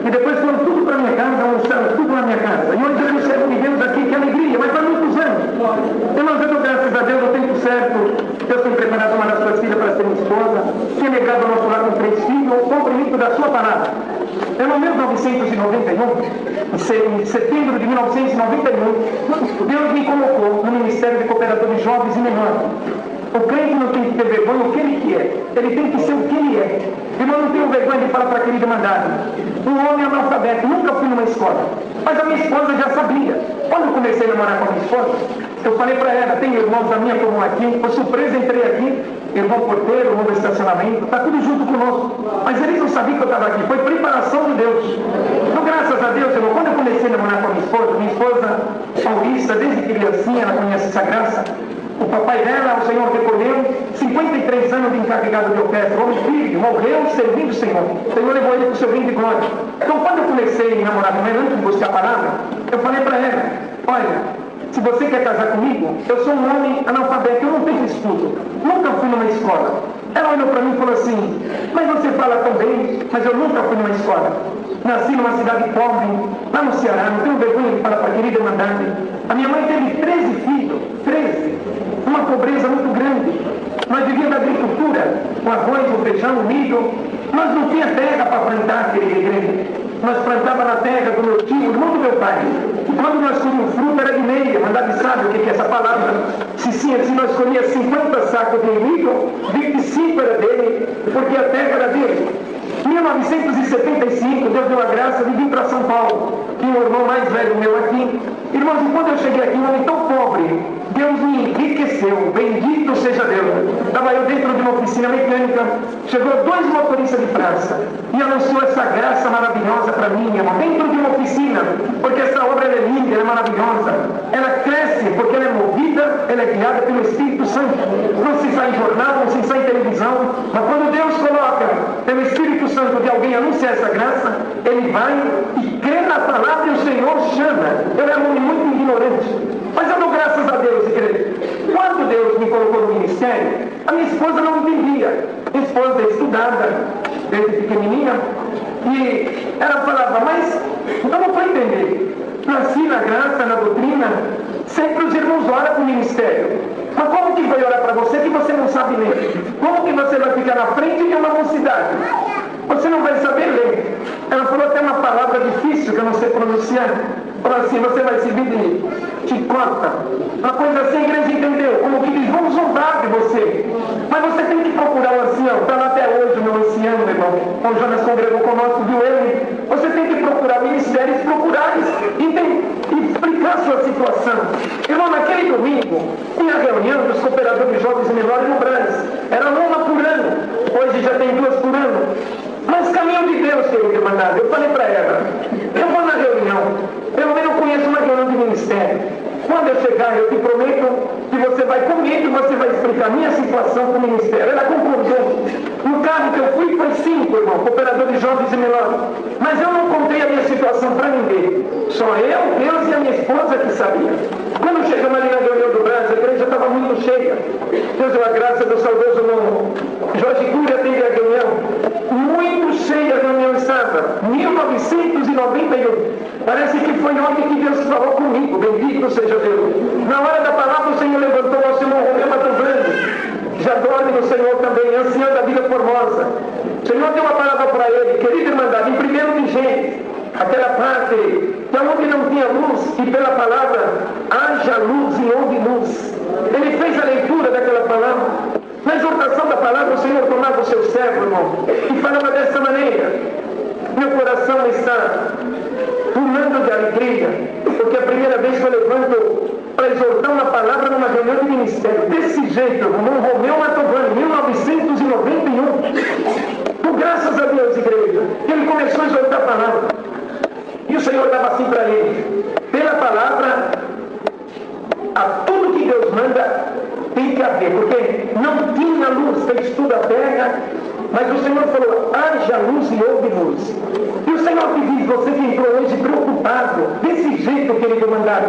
E depois foram tudo para minha casa, almoçaram tudo na minha casa. E hoje eu recebo de Deus aqui, que alegria, mas há muitos anos. Irmãos, eu dou graças a Deus, o tempo certo. Deus tem preparado uma das suas filhas para ser minha esposa. Tem legado ao nosso lar com 3 filhos, o cumprimento da sua palavra. É no 1991, em setembro de 1991, Deus me colocou no Ministério de Cooperador de Jovens e Menores. O crente não tem que ter vergonha do que ele é. Ele tem que ser o que ele é. Irmão, não tenho vergonha de falar para a querida mandada. Um homem analfabeto, nunca fui numa escola. Mas a minha esposa já sabia. Quando eu comecei a namorar com a minha esposa, eu falei para ela, tem irmãos da minha comum aqui, por surpresa entrei aqui, irmão porteiro, irmão do estacionamento, está tudo junto conosco. Mas eles não sabiam que eu estava aqui, foi preparação de Deus. Então, graças a Deus, irmão, quando eu comecei a namorar com a minha esposa paulista, desde criancinha, ela conhece essa graça. O papai dela, o Senhor recolheu 53 anos de encarregado de orquestra. O filho morreu servindo o Senhor. O Senhor levou ele para o seu vinho de glória. Então, quando eu comecei a namorar com ela, antes de buscar a palavra, eu falei para ela, olha, se você quer casar comigo, eu sou um homem analfabeto, eu não tenho estudo. Nunca fui numa escola. Ela olhou para mim e falou assim, mas você fala tão bem, mas eu nunca fui numa escola. Nasci numa cidade pobre, lá no Ceará, não tenho vergonha de falar para a querida mandante. A minha mãe teve 13 filhos, 13. Uma pobreza muito grande. Nós vivíamos da agricultura, o arroz, o feijão, o milho. Nós não tínhamos terra para plantar, querida igreja. Nós plantávamos na terra do meu tio, irmão do meu pai. E quando nós colhíamos fruta, era de meia. Mandade sabe o que é essa palavra? Se nós colhíamos 50 sacos de milho, 25 era dele, porque a terra era dele. Em 1975, Deus deu a graça de vir para São Paulo. Tinha um irmão mais velho meu aqui. Irmãos, e quando eu cheguei aqui, um homem tão pobre, Deus me enriqueceu. Bendito seja Deus. Estava eu dentro de uma oficina mecânica. Chegou 2 motoristas de praça e anunciou essa graça maravilhosa para mim, irmão, dentro de uma oficina. Porque essa obra ela é linda, ela é maravilhosa. Ela cresce porque ela é movida, ela é guiada pelo Espírito Santo. Não se sai em jornal, não se sai em televisão. Mas quando Deus coloca pelo Espírito Santo de alguém anunciar essa graça, ele vai e crê na palavra e o Senhor chama. Eu era um homem muito ignorante. Mas eu dou graças a Deus, igreja. Quando Deus me colocou no ministério, a minha esposa não entendia. Minha esposa é estudada, desde pequenininha, e ela falava, mas eu não vou entender. Nasci na graça, na doutrina, sempre os irmãos oram para o ministério. Mas como que vai orar para você que você não sabe ler? Como que você vai ficar na frente de uma mocidade? Você não vai saber ler. Ela falou até uma palavra difícil que eu não sei pronunciar. Falou assim, você vai servir de chicota. Uma coisa assim, a igreja entendeu. Como que diz, vamos zombar de você. Mas você tem que procurar o ancião. Está lá até hoje o meu ancião, meu irmão. Quando o Jonas congregou conosco, viu ele. Você tem que procurar ministérios, procurar e explicar a sua situação. Irmão, naquele domingo, tinha a reunião dos cooperadores de jovens e menores no Brás. Era uma por ano. Hoje já tem 2 por ano. Mas caminho de Deus, querido mandado. Eu falei para ela, eu vou na reunião. Pelo menos eu conheço uma reunião de ministério. Quando eu chegar, eu te prometo que você vai comigo e você vai explicar a minha situação com o ministério. Ela concordou. No carro que eu fui, foi 5, irmão, cooperador de jovens e menores. Mas eu não contei a minha situação para ninguém. Só eu, Deus e a minha esposa que sabia. Quando chegamos ali na reunião do Brasil, a igreja estava muito cheia. Deus deu a graça do saudoso irmão Jorge Cúria teve a reunião. Muito cheia a reunião estava. 1991. Parece que foi ontem que Deus falou comigo. Bendito seja Deus. Na hora da palavra, o Senhor levantou o seu Romeu Matovani. Já dorme no Senhor também, ancião da vida formosa. O Senhor deu uma palavra para ele, querida irmandade, em 1º de Gênesis, aquela parte que onde não tinha luz, e pela palavra, haja luz e houve luz. Ele fez a leitura daquela palavra. Na exortação da palavra, o Senhor tomava o seu servo, irmão, e falava dessa maneira: meu coração está pulando de alegria, porque é a primeira vez que eu levanto para exortar uma palavra numa reunião de ministério. Desse jeito, irmão, Romeu Matovani, 1991. Por graças a Deus, igreja, ele começou a exortar a palavra. E o Senhor dava assim para ele: pela palavra, a tudo que Deus manda tem que haver, porque não tinha luz, fez tudo a terra, mas o Senhor falou: haja luz e houve luz. E o Senhor te diz, você que entrou hoje preocupado, desse jeito que Ele te mandava,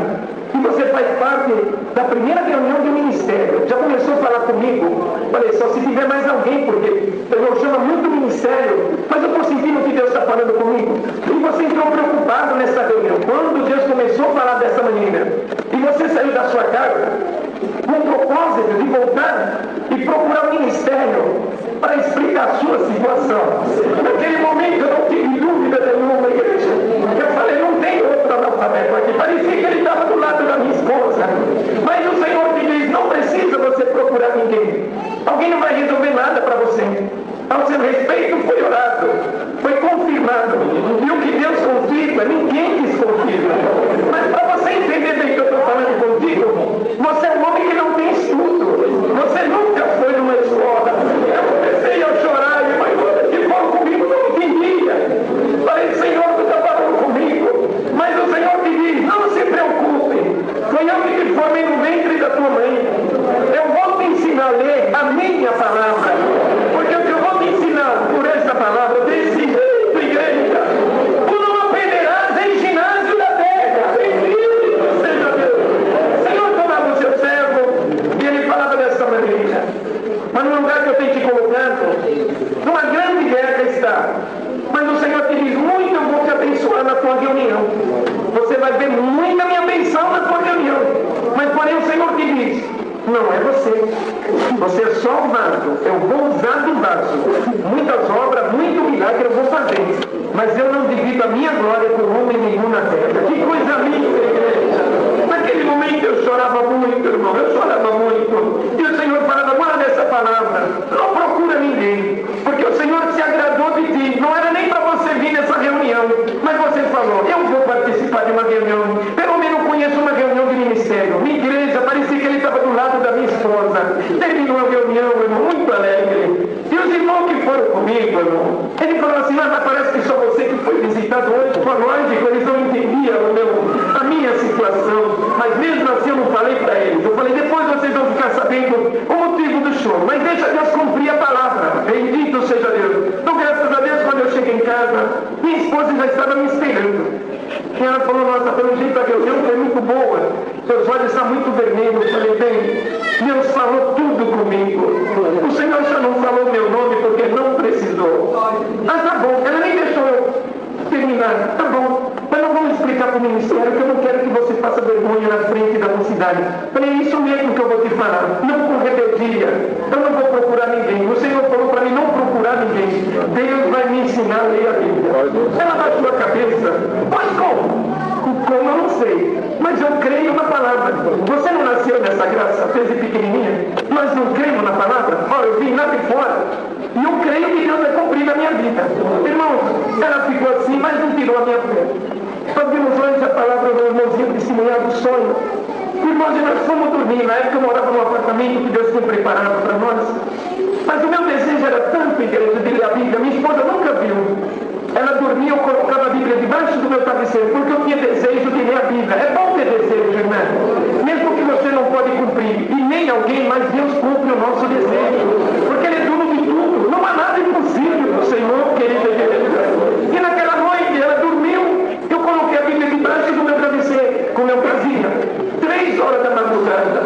que você faz parte da primeira reunião do ministério, já começou a falar comigo. Falei, só se tiver mais alguém, porque o Senhor chama muito ministério sério, mas eu estou sentindo que Deus está falando comigo. E você entrou preocupado nessa reunião. Quando Deus começou a falar dessa maneira, e você saiu da sua casa com o propósito de voltar e procurar um ministério para explicar a sua situação. Naquele momento eu não tive dúvida nenhuma, igreja. Eu falei, não tem outro analfabeto aqui. Parecia que ele estava do lado da minha esposa. Mas o Senhor me diz, não precisa você procurar ninguém. Alguém não vai resolver nada para você. Ao seu respeito foi orado, foi confirmado. E o que Deus confirma, ninguém desconfirma. Mas para você entender bem o que eu estou falando contigo, você é um homem que não tem estudo. Você nunca foi numa escola. Eu comecei a chorar e falei, que falou comigo, não entendia. Falei, Senhor, tu está falando comigo. Mas o Senhor me diz, não se preocupe. Foi eu que te formei no ventre da tua mãe. Eu vou te ensinar a ler a minha palavra. Porque o que eu vou te ensinar por essa palavra, desse jeito, igreja, tu não aprenderás em ginásio da terra. Bendito seja Deus. O Senhor tomava o seu servo e ele falava dessa maneira. Mas no lugar que eu tenho te colocado, numa grande guerra está. Mas o Senhor te diz, muito eu vou te abençoar na tua reunião. Você vai ver muita minha benção na tua reunião. Mas porém o Senhor te diz, não é você. Você é só um vaso. Eu vou usar do vaso. Muitas obras, muito milagre eu vou fazer. Mas eu não divido a minha glória com homem nenhum na terra. Que coisa linda, igreja. Naquele momento eu chorava muito, irmão. Eu chorava muito. E o Senhor falava, guarda essa palavra. Não procura ninguém. Porque o Senhor se agradou de ti. Não era nem para você vir nessa reunião. Mas você falou, eu vou participar de uma reunião. Pelo menos conheço uma reunião de ministério. Minha igreja, parecia que ele estava do lado da minha esposa. Terminou a reunião, irmão, muito alegre. E os irmãos que foram comigo, irmão, ele falou assim, mas parece que só você que foi visitado hoje. Foi lógico, eles não entendiam a minha situação. Mas mesmo assim eu não falei para eles. Eu falei, depois vocês vão ficar sabendo o motivo do choro. Mas deixa Deus cumprir a palavra. Bendito seja Deus. Então, graças a Deus, quando eu cheguei em casa, minha esposa já estava me esperando. E ela falou, nossa, pelo jeito a reunião foi muito boa. Seus olhos estão muito vermelhos. Eu falei, bem, Deus falou tudo comigo. O Senhor só não falou meu nome porque não precisou. Mas tá bom, ela nem deixou eu terminar. Tá bom, mas não vamos explicar para o ministério que eu não quero que você faça vergonha na frente da mocidade. Falei, é isso mesmo que eu vou te falar. Não com rebeldia. Eu não vou procurar ninguém. O Senhor falou para mim não procurar ninguém. Deus vai me ensinar a ler a Bíblia. Ela baixou a cabeça. Mas como? Como eu não sei, mas eu creio na palavra. Você não nasceu nessa graça, desde pequenininha? Nós não cremos na palavra? Olha, eu vim lá de fora e eu creio que Deus vai cumprir na minha vida. Irmãos, ela ficou assim, mas não tirou a minha fé. Nós vimos antes a palavra do irmãozinho testemunhar do sonho. Irmãos, e nós fomos dormir. Na época eu morava num apartamento que Deus tinha preparado para nós. Mas o meu desejo era tanto, igreja, de ler a Bíblia. Minha esposa nunca viu. Ela dormia, eu colocava a Bíblia debaixo do meu travesseiro, porque eu tinha desejo de ler a Bíblia. É bom ter desejo, irmã. Mesmo que você não pode cumprir, e nem alguém, mas Deus cumpre o nosso desejo. Porque Ele é dono de tudo. Não há nada impossível do Senhor, querido igreja. E naquela noite, ela dormiu, eu coloquei a Bíblia debaixo do meu travesseiro, como eu fazia. 3 horas da madrugada.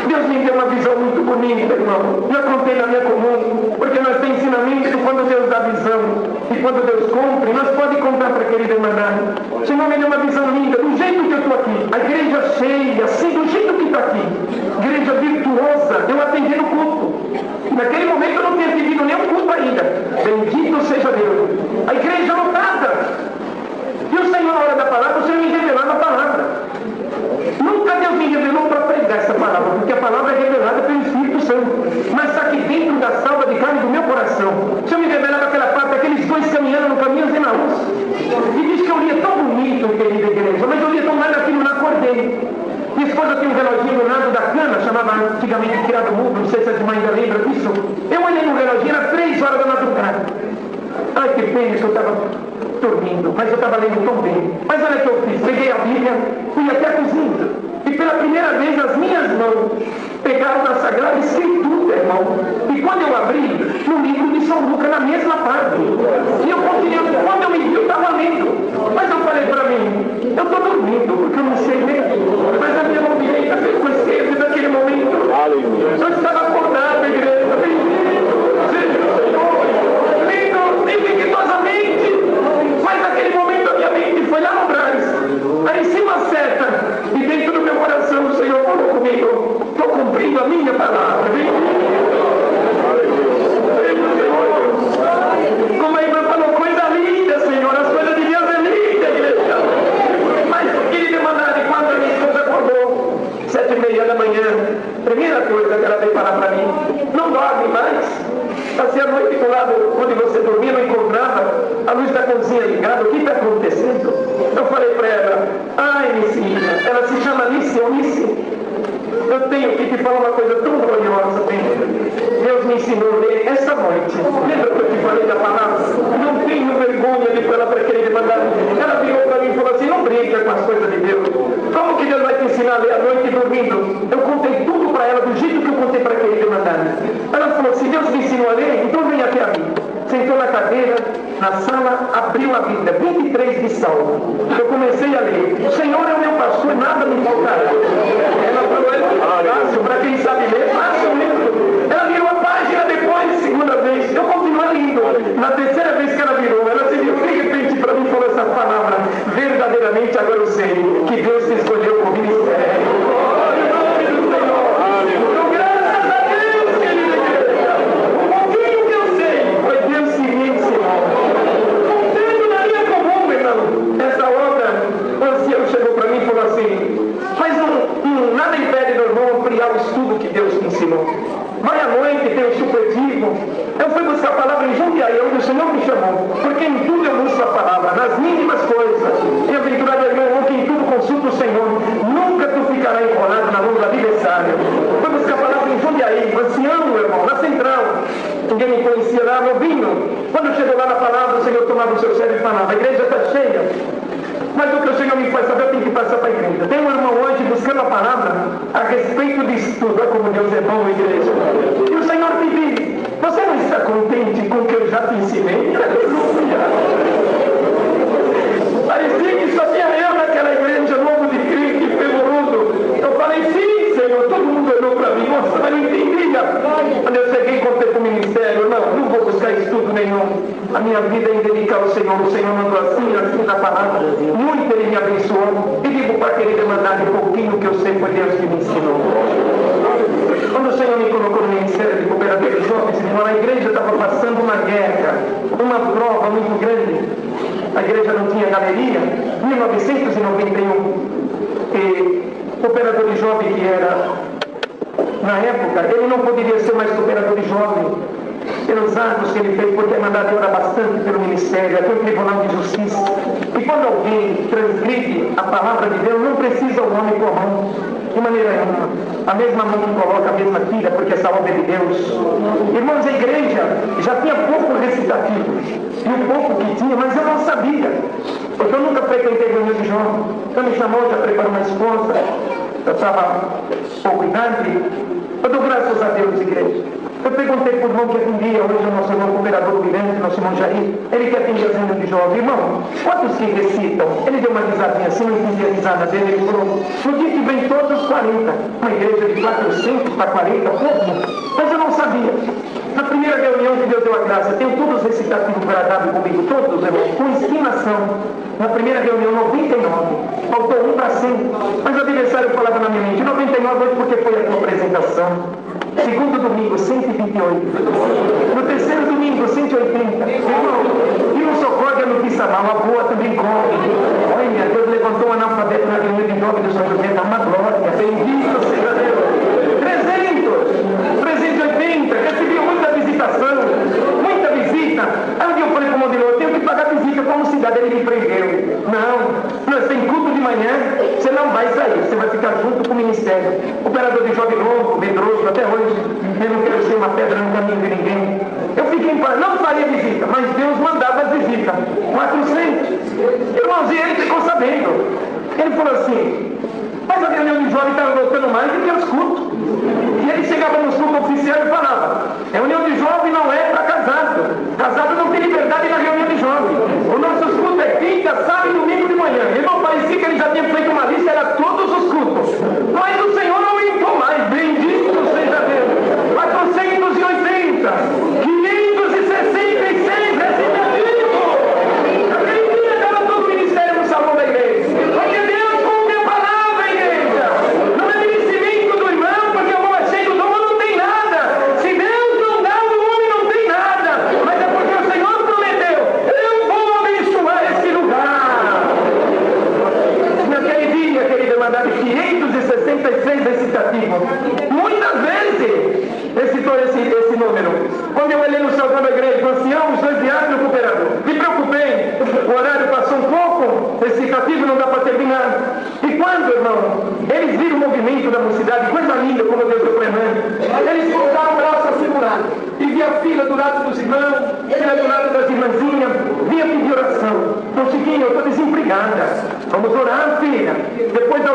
Deus me deu uma visão muito bonita, irmão. Eu contei na minha comum, porque nós temos ensinamento quando Deus dá visão e quando Deus cumpre, nós podemos contar para a querida irmandade. O Senhor me deu uma visão linda, do jeito que eu estou aqui. A igreja cheia, assim, do jeito que está aqui. Igreja virtuosa, eu atendi no culto. Naquele momento eu não tinha atendido nenhum culto ainda. Bendito seja Deus. A igreja lotada. E o Senhor, na hora da palavra, o Senhor me revelava a palavra. Nunca Deus me revelou para pregar essa palavra, porque a palavra é revelada pelo Espírito Santo. Mas está aqui dentro da salva de carne do meu coração. O Senhor me revelava aquela parte, aqueles dois caminhando no caminho de Emaús. E diz que eu lia tão bonito, querida igreja, mas eu lia tão mais aquilo, não acordei. Minha esposa tinha um reloginho do lado da cama, chamava antigamente criado mudo, não sei se a irmã ainda lembra disso. Eu olhei no reloginho, era 3 horas da madrugada. Ai, que pena que eu estava dormindo, mas eu estava lendo tão bem. Mas olha o que eu fiz, peguei a Bíblia, fui até a cozinha. E pela primeira vez as minhas mãos pegaram na Sagrada Escritura, irmão. E quando eu abri, no livro de São Lucas, na mesma parte. E eu continuei, quando eu me vi, eu estava lendo. Mas eu falei para mim, eu estou dormindo, porque eu não sei ler. Mas a minha mão direita ficou esquerda naquele momento. Eu estava acordado, igreja. Bendito seja o Senhor. Lindo para o lado onde você dormia, não encontrava, a luz da cozinha ligada, o que está acontecendo? Eu falei para ela, Anicinha, ela se chama Alice, eu tenho que te falar uma coisa tão gloriosa, bem. Deus me ensinou a ler essa noite. Lembra que eu te falei da palavra? Não tenho vergonha de falar para querer mandar. Ela virou para mim e falou assim, não brinca com as coisas de Deus. Como que Deus vai te ensinar a ler à noite dormindo? Eu contei tudo para ela do jeito que eu contei para querer mandar. Ela falou, se Deus me ensinou a ler, então vem até a mim. Sentou na cadeira, na sala, abriu a Bíblia, 23 de Salmo. Eu comecei a ler. O Senhor é o meu pastor, nada me faltará. Ela falou, é fácil, para quem sabe ler, fácil mesmo. Ela virou a página depois, segunda vez. Eu continuo lendo. Na terceira vez que ela virou, ela se viu de repente para mim falou essa palavra. Verdadeiramente agora eu sei que Deus te escolheu como ministério. Nada impede do irmão ampliar o estudo que Deus te ensinou. Vai à noite, tem o supletivo. Eu fui buscar a palavra em Jundiaí, onde o Senhor me chamou. Porque em tudo eu busco a palavra, nas mínimas coisas. E a aventura do irmão, que em tudo consulta o Senhor. Nunca tu ficará enrolado na mão do adversário. Fui buscar a palavra em Jundiaí, Anciano, irmão, na central. Ninguém me conhecia lá, novinho. Quando chegou lá na palavra, o Senhor tomava o seu sério e falava, a igreja está cheia. Mas o que o Senhor me faz saber, eu tenho que passar para a igreja. Tem um irmão hoje buscando a palavra a respeito disso tudo. Olha como Deus é bom, igreja. E o Senhor me diz, você não está contente com o que eu já te ensinei? Aleluia! Parecia que só tinha eu naquela igreja, novo de Cristo, fervoroso. Eu falei, sim, Senhor. Todo mundo olhou para mim, nossa, mas não entendia. Quando eu cheguei e contei para o ministério, não vou buscar estudo nenhum. A minha vida é em dedicar ao Senhor. O Senhor mandou assim na palavra. Muito Ele me abençoou. E digo para querer demandar um pouquinho que eu sei foi Deus que me ensinou. Quando o Senhor me colocou no ministério de cooperador de jovens, a igreja estava passando uma guerra, uma prova muito grande. A igreja não tinha galeria. Em 1991, o cooperador de jovem que era, na época, ele não poderia ser mais cooperador de jovem. Pelos atos que ele fez, porque a mandada orar bastante pelo ministério, até o Tribunal de Justiça. E quando alguém transgride a palavra de Deus, não precisa o homem com a mão, de maneira nenhuma. A mesma mão que coloca, a mesma tira, porque essa obra é de Deus. Irmãos, a igreja já tinha pouco recitativo, e o pouco que tinha, mas eu não sabia, porque eu nunca frequentei reunião de jovem. Então me chamou, já preparou uma esposa, eu estava pouco idade. Eu dou graças a Deus, igreja. Eu perguntei para o irmão que atendia hoje o nosso irmão cooperador vivente, nosso irmão Jair, ele que atende as reuniões de jovem. Irmão, quantos que recitam? Ele deu uma risadinha assim, não entendi a risada dele, ele falou, no dia que vem todos 40. Uma igreja de 400 para 40, pouco. Mas eu não sabia. Na primeira reunião que Deus deu a graça, tenho todos os recitativos gradados comigo, todos, irmão, com estimação. Na primeira reunião, 99. Faltou 1 para 100. Mas o adversário falava na minha mente, 99 hoje porque foi a tua apresentação. Segundo domingo, 128. No terceiro domingo, 180. Irmão, e não só corda a notícia mal, a boa também corre. Olha, Deus levantou um analfabeto na reunião de jovem do São José, dá uma glória. Bendito seja Deus. 380, recebi muita visitação, muita visita. Aí um dia eu falei para o modelo, eu tenho que pagar visita como cidade, ele me prendeu. Não, tem culto de manhã, você não vai sair, você vai ficar junto com o ministério. Operador de jovem novo, medroso, até hoje, eu não quero ser uma pedra no caminho de ninguém. Eu fiquei em paz, não faria visita, mas Deus mandava as visitas. 400. Irmãos, e ele ficou sabendo. Ele falou assim, mas a reunião de jovem estava voltando mais do que os cultos. E ele chegava no culto oficial e falava, reunião de jovem não é para casado. Casado não tem liberdade na reunião de jovem. O nosso culto é quinta, sábado e domingo de manhã. Irmão, parecia que ele já tinha feito uma lista, era todos os cultos. Mas o Senhor não aumentou mais. Bendito seja Deus. 480, 566 recitativos. Aquele dia estava todo o ministério no salão da igreja. Porque Deus cumpre a palavra, igreja. Não é merecimento do irmão, porque o irmão é cheio do dom, não tem nada. Se Deus não dá, o homem não tem lado dos irmãos, filha do lado das irmãzinhas, vinha pedir oração. Ô Chiquinho, eu estou desempregada. Vamos orar, filha. Depois da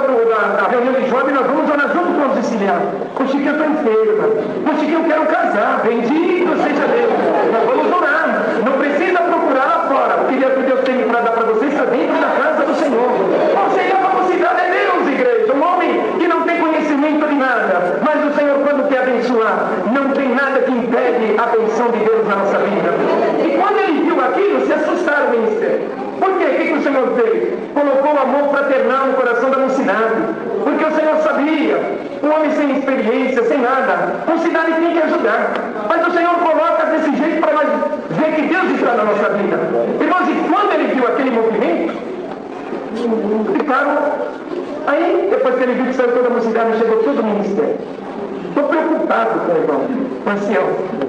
reunião de jovens, nós vamos orar junto com os sicilianos. Ô Chiquinho, eu estou enferma. Ô Chiquinho, eu quero casar. Bendito seja Deus. Nós vamos orar. Não precisa procurar lá fora. O que Deus tem para dar para vocês está dentro da casa do Senhor. O Senhor, a capacidade é Deus, igreja. Um homem que não tem conhecimento de nada. Mas o Senhor, quando quer abençoar, não tem nada que impede a benção de Deus na nossa vida. E quando ele viu aquilo, se assustaram o ministério. Por quê? O que o Senhor fez? Colocou o amor fraternal no coração da mocidade. Porque o Senhor sabia, um homem sem experiência, sem nada, a mocidade tem que ajudar. Mas o Senhor coloca desse jeito para nós ver que Deus está na nossa vida. Irmãos, e quando ele viu aquele movimento, ficaram. Aí, depois que ele viu que saiu toda a mocidade, chegou todo o ministério. Estou preocupado com o irmão, o ancião.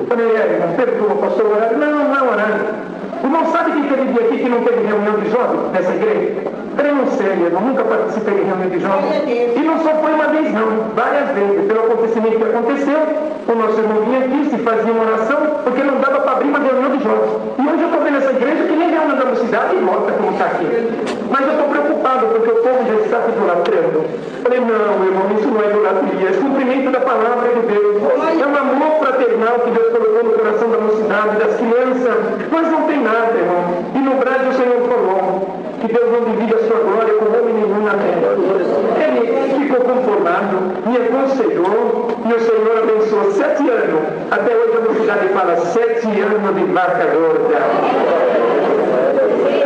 Falei, irmão, perdoa, pastor, horário? Não, horário. O irmão sabe que teve dia aqui que não teve reunião de jovens nessa igreja? Eu não sei, irmão, nunca participei de reunião de jovens. E não só foi uma vez, não, várias vezes. Pelo acontecimento que aconteceu, o nosso irmão vinha aqui, se fazia uma oração, porque não dava para abrir uma reunião de jovens. E hoje eu estou vendo essa igreja que nem reúne da mocidade e volta como está aqui. Mas eu estou preocupado, porque o povo já está se idolatrando. Falei, não, irmão, isso não é idolatria, é cumprimento da palavra de Deus. É um amor fraternal que Deus colocou no coração da mocidade, das crianças. Mas não tem nada, irmão. E no Brasil o Senhor falou que Deus não divide a sua glória com homem nenhum na terra. Ele ficou conformado, me aconselhou, e o Senhor abençoou 7 anos. Até hoje a mocidade fala 7 anos de vaca gorda.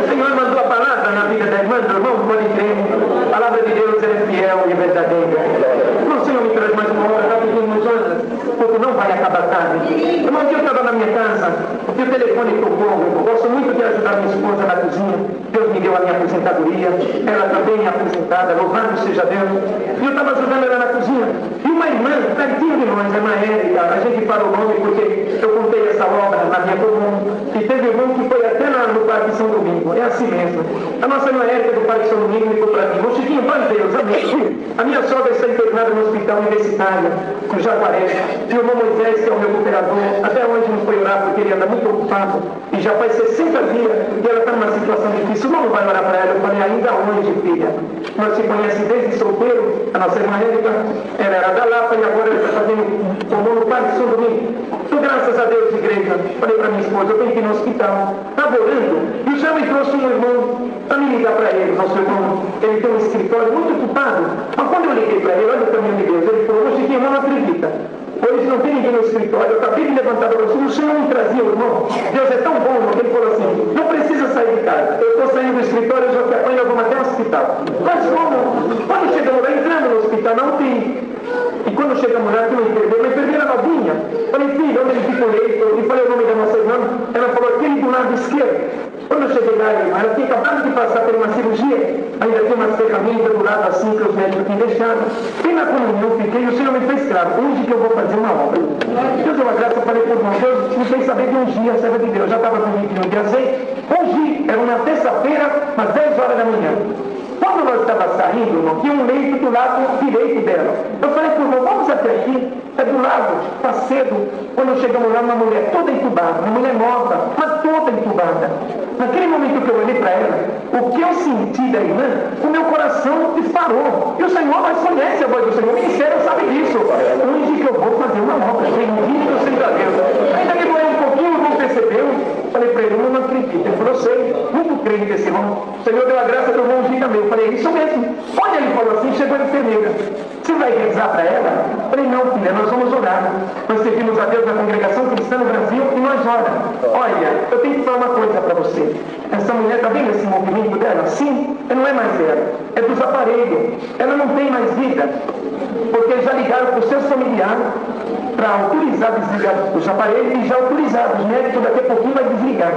O Senhor mandou a palavra na vida da irmã, do irmão, pode crer. A palavra de Deus é fiel e verdadeira. Não, o Senhor me traz mais uma hora, rapidinho, Jonas, porque não vai acabar tarde. Irmão, eu estava na minha casa, o telefone tocou. Eu gosto muito de ajudar minha esposa na cozinha. Deus me deu a minha aposentadoria, ela também é aposentada, louvado seja Deus. E eu estava ajudando ela na cozinha. E uma irmã, pertinho de nós, a irmã Érica, a gente fala o nome porque eu contei essa obra na minha comum. E teve irmão que foi até no Parque São Domingo, é assim mesmo. A nossa irmã Érica do Parque São Domingo ligou para mim, ô Chiquinho, vai Deus, amém. A minha sogra está internada no hospital universitário, no Jaguaré. E o irmão Moisés, que é o meu cooperador, até hoje não foi orar porque ele anda muito ocupado. E já faz 60 dias e ela está numa situação difícil. Não vai orar para ela. Eu falei, ainda hoje, filha. Nós se conhecemos desde solteiro. A nossa irmã Érica, ela era da Lapa e agora ela está fazendo comum no Parque São Domingo. Então, graças a Deus, igreja, falei para minha esposa, eu tenho que ir no hospital. Estava orando e o Senhor me trouxe um irmão para me ligar para ele, nosso irmão. Ele tem um escritório muito ocupado. Mas quando eu liguei para ele, olha o caminho de Deus, ele falou, ô Chiquinho, não acredita. Hoje não tem ninguém no escritório, eu acabei de levantar para você, o Senhor me trazia, irmão. Deus é tão bom, irmão, que ele falou assim, não precisa sair de casa. Eu estou saindo do escritório, eu já te apanho, eu vou até o hospital. Mas como? Quando chegamos lá, entrando no hospital, não tem. E quando chegamos lá, tinha uma enfermeira novinha. Falei, filho, onde ele fica o leito? E falei o nome da nossa irmã. Ela falou, aquele do lado esquerdo. Quando eu cheguei lá, irmã, ela tinha acabado de passar por uma cirurgia, ainda tinha umas ferramentas do lado assim que os médicos tinham deixado. E na comunhão fiquei, o Senhor me fez claro, hoje que eu vou fazer uma obra. Deus é uma graça, eu falei por irmão, Deus me fez saber de um dia, serva de Deus, já estava comigo no dia 6. Hoje, era uma terça-feira, às 10 horas da manhã. Quando nós estávamos saindo, irmão, tinha um leito do lado direito dela. Eu falei para o irmão, vamos até aqui, é do lado, está cedo. Quando chegamos lá, uma mulher toda entubada, uma mulher nova, mas toda entubada. Naquele momento que eu olhei para ela, o que eu senti da irmã, o meu coração disparou. E o Senhor, mas conhece a voz do Senhor, o ministério sabe disso. Hoje que eu vou fazer uma obra, bendito seja Deus. Ainda que doeu um pouquinho, não percebeu. Falei para ele, eu não acredito. Ele falou, eu sei, muito crente desse irmão. O Senhor deu a graça do irmão Gil também. Eu falei, isso mesmo. Quando ele falou assim, chegou a enfermeira. Você vai rezar para ela? Eu falei, não, filha, nós vamos orar. Nós servimos a Deus na congregação cristã no Brasil e nós oramos. Olha, eu tenho que falar uma coisa para você. Essa mulher, está vendo esse movimento dela? Sim, não é mais dela. É dos aparelhos. Ela não tem mais vida. Porque já ligaram para os seus familiares para autorizar desligar os aparelhos e já autorizaram. Os médicos daqui a pouquinho vai desligar.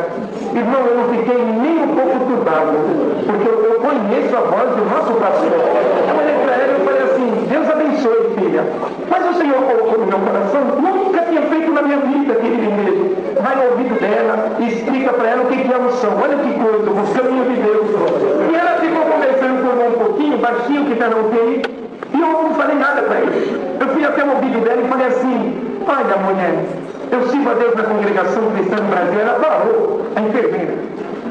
Irmão, eu não fiquei nem um pouco turbado, porque eu conheço a voz do nosso pastor. Eu olhei para ela e eu falei assim, Deus abençoe, filha. Mas o Senhor colocou no meu coração, nunca tinha feito na minha vida, querido igreja. Vai no ouvido dela e explica para ela o que é a unção. Olha que coisa, o caminho de Deus. E ela ficou conversando com um pouquinho, baixinho, que está na UTI. E eu não falei nada para ele. Eu fui até o ouvido dela e falei assim, olha mulher, eu sirvo a Deus na congregação cristã do Brasil, ela parou, a enfermeira.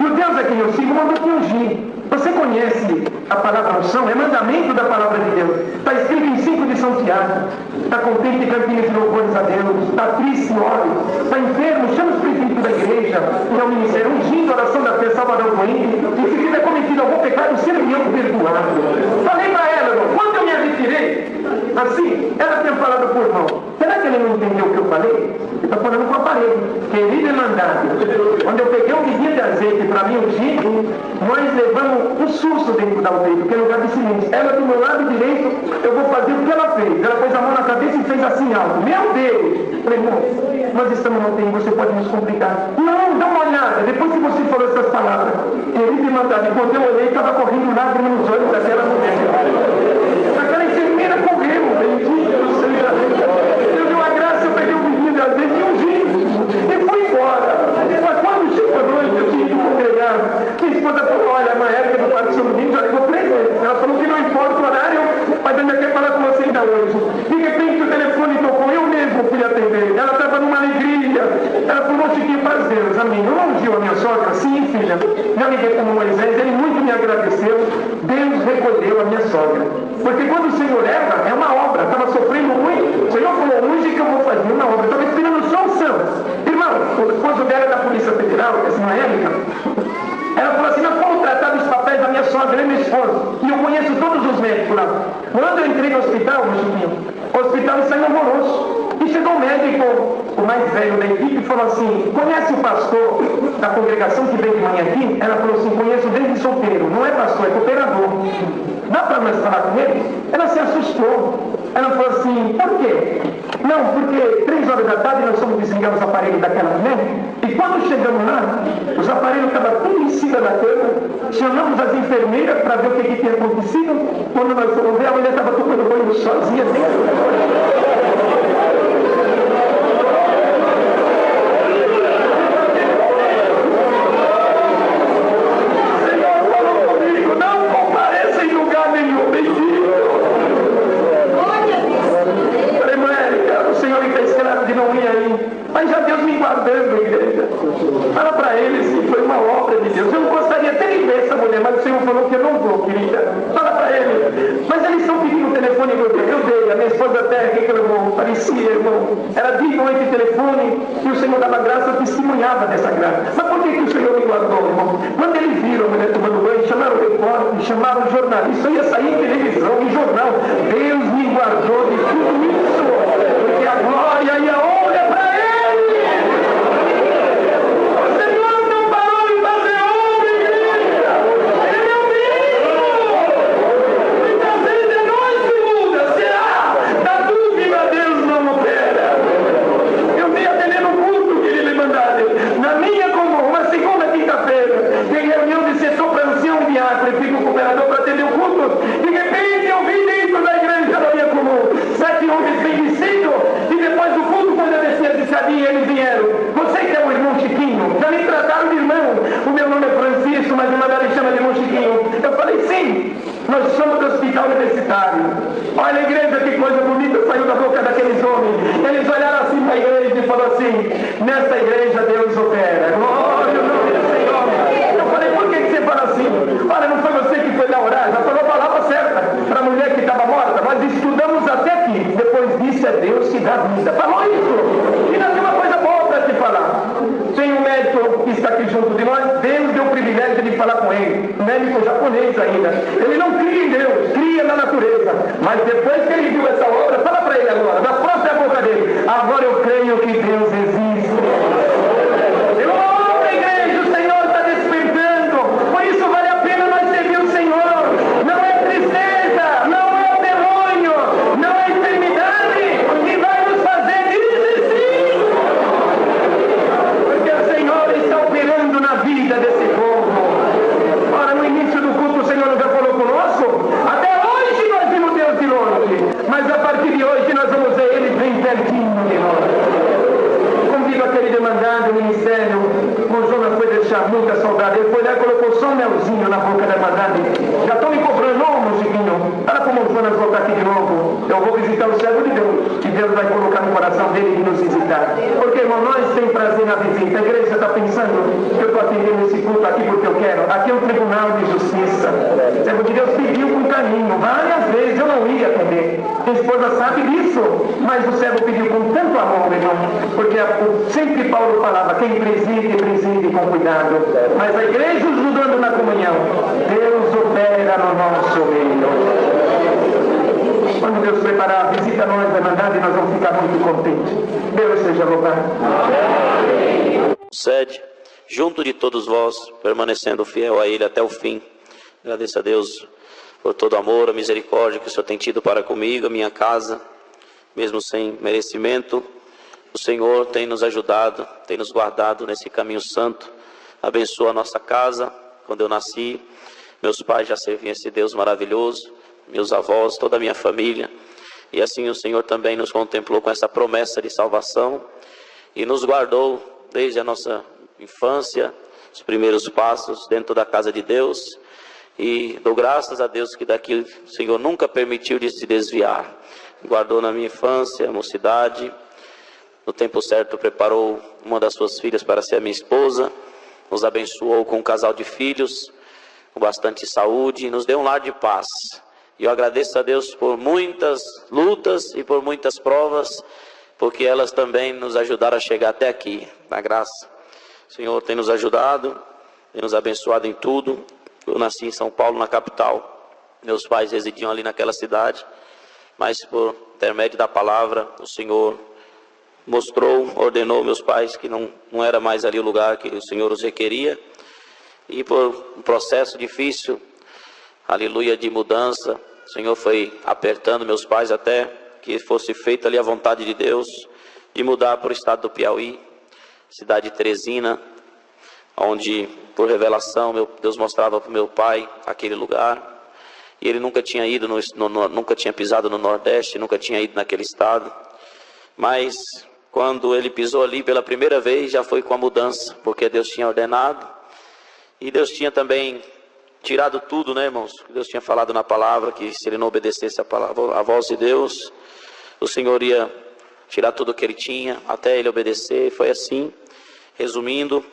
E o Deus a quem eu sigo mandou te ungir. Você conhece a palavra unção? É mandamento da palavra de Deus. Está escrito em 5 de São Tiago. Está contente, cantinhas de louvores a Deus. Está triste, ore. Está enfermo, chama os presbíteros da igreja. Que é o ministério ungindo a oração da fé, salvador do ímpio. E se tiver cometido algum pecado, sempre eu perdoado. Falei para ela, irmão, quando eu me retirei, assim, ela tinha falado por mão. Será que ele não entendeu o que eu falei? Ele está falando com o aparelho. Querido irmandade, quando eu peguei um vidinho de azeite para mim ungir, nós levamos um susto dentro da aldeia, porque é lugar de silêncio. Ela do meu lado direito, eu vou fazer o que ela fez. Ela pôs a mão na cabeça e fez assim alto. Meu Deus! Falei, irmão, nós estamos no aldeia, você pode nos complicar. Não, dá uma olhada. Depois que você falou essas palavras, querido irmandade, quando eu olhei, estava correndo lágrimas nos olhos daquela mulher. Aquela enfermeira correu, bendito seja. Eu dei uma graça, eu peguei o vidinho de azeite e ungi. E fui embora. Mas quando chegou a noite, eu tinha que congregar. Minha esposa falou, olha, na época do Padre São Domingo, já ligou 3 vezes. Ela falou que não importa o horário, mas ainda quer falar com você ainda hoje. De repente o telefone tocou, eu mesmo fui atender. Ela estava numa alegria. Ela falou, Chiquinho, faz Deus, amém. Eu não ungiu a minha sogra? Sim, filha. Já liguei como Moisés, ele muito me agradeceu. Deus recolheu a minha sogra. Porque quando o Senhor erra, é uma obra. Estava sofrendo muito. O Senhor falou, hoje que eu vou fazer uma obra. Estava esperando só unção. Irmão, o esposo dela é da Polícia Federal, que é a senhora Érica. Ela falou assim, nós fomos tratar dos papéis da minha sogra, eu e minha esposa. E eu conheço todos os médicos lá. Quando eu entrei no hospital, meu Chiquinho, o hospital saiu amoroso. E chegou o médico, o mais velho da equipe, e falou assim, conhece o pastor da congregação que veio de manhã aqui? Ela falou assim, conheço desde solteiro. Não é pastor, é cooperador. Dá para nós falar com ele? Ela se assustou. Ela falou assim, por quê? Não, porque 3 horas da tarde nós fomos desligar os aparelhos daquela mulher. E quando chegamos lá, os aparelhos estavam tudo em cima da cama. Chamamos as enfermeiras para ver o que tinha acontecido. Quando nós fomos ver, a mulher estava tomando banho sozinha dentro do banho. Mas já Deus me guardando, igreja. Fala para eles que foi uma obra de Deus. Eu não gostaria até de ver essa mulher, mas o Senhor falou que eu não vou, querida. Fala para eles. Mas eles estão pedindo o telefone, eu dei. A minha esposa até reclamou, parecia, irmão. Era dia e noite telefone, e o Senhor dava graça, eu testemunhava dessa graça. Mas por que o Senhor me guardou, irmão? Quando eles viram a mulher tomando banho, chamaram o repórter, chamaram o jornalista, eu ia sair em televisão, em jornal. Deus me guardou de tudo isso, porque a glória e a honra é para Ele. E eles vieram. Você que é o irmão Chiquinho, já me trataram de irmão. O meu nome é Francisco, mas uma delas chama de irmão Chiquinho. Eu falei, sim, nós somos do hospital universitário. Olha a igreja, que coisa bonita saiu da boca daqueles homens. Eles olharam assim para a igreja e falaram assim, nessa igreja Deus opera. Glória ao nome do Senhor. Eu falei, por que você fala assim? Olha, não foi você que foi lá orar, já falou a palavra certa para a mulher que estava morta. Nós estudamos até aqui. Depois disso é Deus que dá vida. Falou isso. E nós temos uma coisa boa para te falar. Tem um médico que está aqui junto de nós, Deus deu o privilégio de falar com ele. Um médico japonês ainda. Ele não cria em Deus, cria na natureza. Mas depois que ele viu essa obra, fala para ele agora, da própria boca dele. Agora eu creio que Deus existe. Glória, igreja, o Senhor está despertando. Por isso vale a pena nós servir o Senhor. Não é tristeza, não é o demônio, não é enfermidade que vai nos fazer desistir. Porque o Senhor está operando na vida desse povo. Ora, no início do culto o Senhor já falou conosco. Até hoje nós vimos Deus de longe. Mas a partir de hoje nós vamos ver Ele bem pertinho de nós. muita saudade. Ele foi lá e colocou só um melzinho na boca da Irmandade. Já estão me cobrando, ô musiquinho, para como o Jonas voltar aqui de novo. Eu vou visitar o servo de Deus, e Deus vai colocar no coração dele de nos visitar. Porque, irmão, nós temos prazer na visita. A igreja está pensando que eu estou atendendo esse culto aqui porque eu quero. Aqui é um tribunal de justiça. O servo de Deus pediu com carinho. Várias vezes eu não ia atender. Minha esposa sabe disso. Mas o servo pediu com tanto amor, irmão. Porque sempre Paulo falava, quem preside com cuidado. Mas a igreja ajudando na comunhão. Deus opera no nosso meio. Quando Deus preparar a visita a nós da Irmandade, nós vamos ficar muito contentes. Deus seja louvado. Sede, junto de todos vós, permanecendo fiel a Ele até o fim. Agradeço a Deus por todo o amor, a misericórdia que o Senhor tem tido para comigo, a minha casa, mesmo sem merecimento. O Senhor tem nos ajudado, tem nos guardado nesse caminho santo. Abençoa a nossa casa. Quando eu nasci, meus pais já serviam esse Deus maravilhoso, meus avós, toda a minha família. E assim o Senhor também nos contemplou com essa promessa de salvação e nos guardou desde a nossa infância, os primeiros passos dentro da casa de Deus. E dou graças a Deus que daqui o Senhor nunca permitiu de se desviar. Guardou na minha infância, mocidade. No tempo certo preparou uma das suas filhas para ser a minha esposa. Nos abençoou com um casal de filhos, com bastante saúde, e nos deu um lar de paz. E eu agradeço a Deus por muitas lutas e por muitas provas, porque elas também nos ajudaram a chegar até aqui, na graça. O Senhor tem nos ajudado, tem nos abençoado em tudo. Eu nasci em São Paulo, na capital. Meus pais residiam ali naquela cidade, mas por intermédio da palavra, o Senhor mostrou, ordenou meus pais que não era mais ali o lugar que o Senhor os requeria. E por um processo difícil, aleluia, de mudança, o Senhor foi apertando meus pais até que fosse feita ali a vontade de Deus, de mudar para o estado do Piauí, cidade de Teresina, onde por revelação Deus mostrava para o meu pai aquele lugar. E ele nunca tinha ido, nunca tinha pisado no Nordeste, nunca tinha ido naquele estado. Mas quando ele pisou ali pela primeira vez, já foi com a mudança, porque Deus tinha ordenado. E Deus tinha também tirado tudo, né, irmãos? Deus tinha falado na palavra que se ele não obedecesse a voz de Deus, o Senhor ia tirar tudo o que ele tinha, até ele obedecer. Foi assim. Resumindo,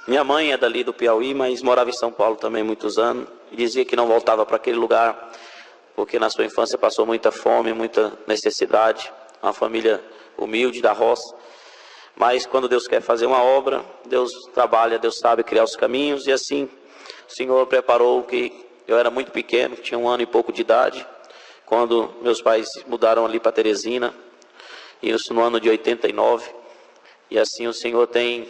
minha mãe é dali do Piauí, mas morava em São Paulo também muitos anos. E dizia que não voltava para aquele lugar, porque na sua infância passou muita fome, muita necessidade. Uma família humilde da roça. Mas quando Deus quer fazer uma obra, Deus trabalha, Deus sabe criar os caminhos. E assim, o Senhor preparou que eu era muito pequeno, tinha 1 ano e pouco de idade, quando meus pais mudaram ali para Teresina, isso no ano de 89. E assim o Senhor tem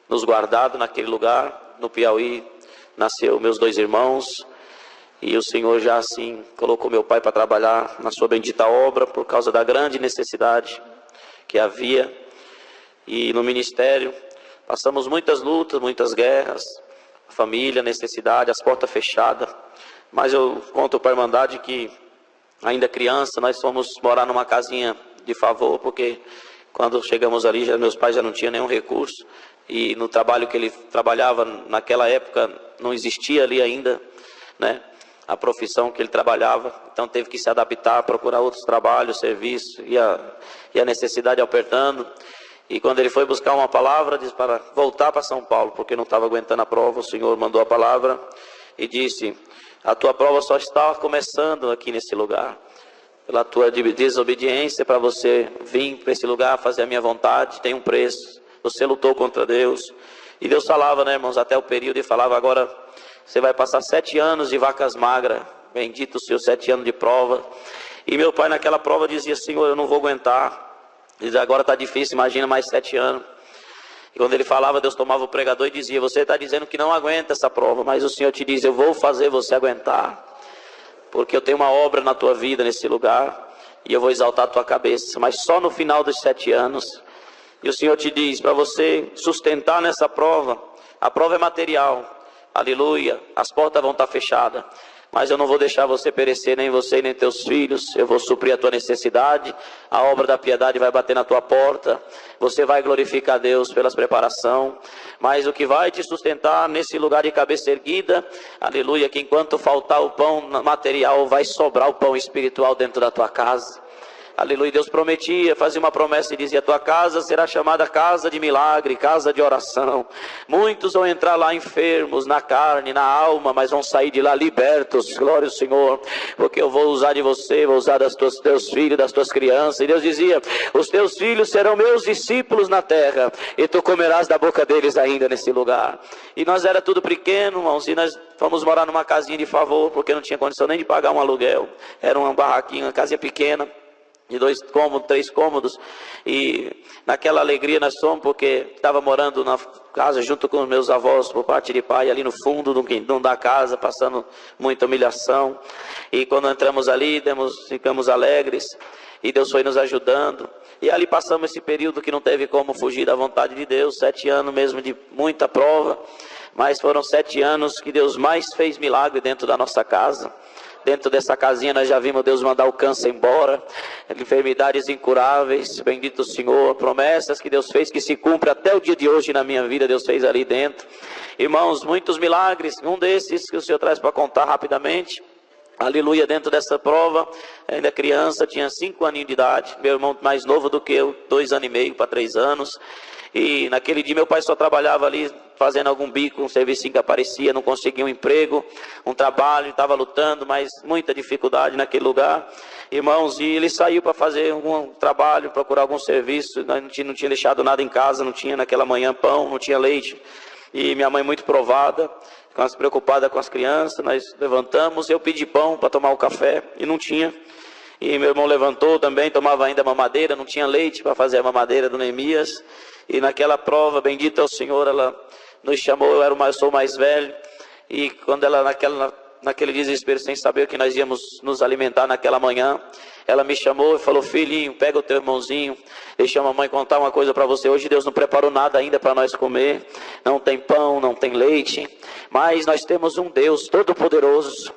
nos guardado naquele lugar. No Piauí nasceu meus 2 irmãos, e o Senhor já assim colocou meu pai para trabalhar na sua bendita obra, por causa da grande necessidade que havia. E no ministério passamos muitas lutas, muitas guerras, família, necessidade, as portas fechadas. Mas eu conto para a Irmandade que, ainda criança, nós fomos morar numa casinha de favor, porque quando chegamos ali, meus pais já não tinham nenhum recurso. E no trabalho que ele trabalhava naquela época, não existia ali ainda, né, a profissão que ele trabalhava. Então teve que se adaptar, procurar outros trabalhos, serviços, e a necessidade apertando. E quando ele foi buscar uma palavra, disse para voltar para São Paulo, porque não estava aguentando a prova. O Senhor mandou a palavra e disse: a tua prova só está começando aqui nesse lugar. Pela tua desobediência, para você vir para esse lugar, fazer a minha vontade, tem um preço. Você lutou contra Deus. E Deus falava, né, irmãos, até o período, e falava: agora você vai passar 7 anos de vacas magras. Bendito os seus 7 anos de prova. E meu pai naquela prova dizia: Senhor, eu não vou aguentar. Diz: agora está difícil, imagina mais 7 anos. E quando ele falava, Deus tomava o pregador e dizia: você está dizendo que não aguenta essa prova, mas o Senhor te diz: eu vou fazer você aguentar, porque eu tenho uma obra na tua vida nesse lugar, e eu vou exaltar a tua cabeça, mas só no final dos 7 anos. E o Senhor te diz, para você sustentar nessa prova, a prova é material, aleluia, as portas vão estar fechadas, mas eu não vou deixar você perecer, nem você, nem teus filhos. Eu vou suprir a tua necessidade. A obra da piedade vai bater na tua porta. Você vai glorificar a Deus pelas preparação. Mas o que vai te sustentar nesse lugar de cabeça erguida, aleluia, que enquanto faltar o pão material, vai sobrar o pão espiritual dentro da tua casa. Aleluia, Deus prometia, fazia uma promessa e dizia: tua casa será chamada casa de milagre, casa de oração. Muitos vão entrar lá enfermos na carne, na alma, mas vão sair de lá libertos, glória ao Senhor, porque eu vou usar de você, vou usar dos teus filhos, das tuas crianças. E Deus dizia: os teus filhos serão meus discípulos na terra, e tu comerás da boca deles ainda nesse lugar. E nós era tudo pequeno, irmãos, e nós fomos morar numa casinha de favor, porque não tinha condição nem de pagar um aluguel. Era uma barraquinha, uma casinha pequena, de 2 cômodos, 3 cômodos, e naquela alegria nós fomos, porque estava morando na casa junto com os meus avós, por parte de pai, ali no fundo da casa, passando muita humilhação, e quando entramos ali, ficamos alegres, e Deus foi nos ajudando, e ali passamos esse período que não teve como fugir da vontade de Deus, 7 anos mesmo de muita prova, mas foram 7 anos que Deus mais fez milagre dentro da nossa casa. Dentro dessa casinha nós já vimos Deus mandar o câncer embora, enfermidades incuráveis, bendito o Senhor, promessas que Deus fez que se cumpre até o dia de hoje na minha vida, Deus fez ali dentro. Irmãos, muitos milagres, um desses que o Senhor traz para contar rapidamente, aleluia, dentro dessa prova, ainda criança, tinha 5 aninhos de idade, meu irmão mais novo do que eu, 2 anos e meio para 3 anos, e naquele dia meu pai só trabalhava ali, fazendo algum bico, um serviço que aparecia, não conseguia um emprego, um trabalho, estava lutando, mas muita dificuldade naquele lugar, irmãos, e ele saiu para fazer algum trabalho, procurar algum serviço, nós não tinha deixado nada em casa, não tinha naquela manhã pão, não tinha leite, e minha mãe muito provada, preocupada com as crianças, nós levantamos, eu pedi pão para tomar o café, e não tinha, e meu irmão levantou também, tomava ainda mamadeira, não tinha leite para fazer a mamadeira do Neemias, e naquela prova, bendito é o Senhor, ela nos chamou, eu sou mais velho, e quando ela naquele desespero, sem saber o que nós íamos nos alimentar naquela manhã, ela me chamou e falou: filhinho, pega o teu irmãozinho, deixa a mamãe contar uma coisa para você, hoje Deus não preparou nada ainda para nós comer, não tem pão, não tem leite, mas nós temos um Deus todo poderoso,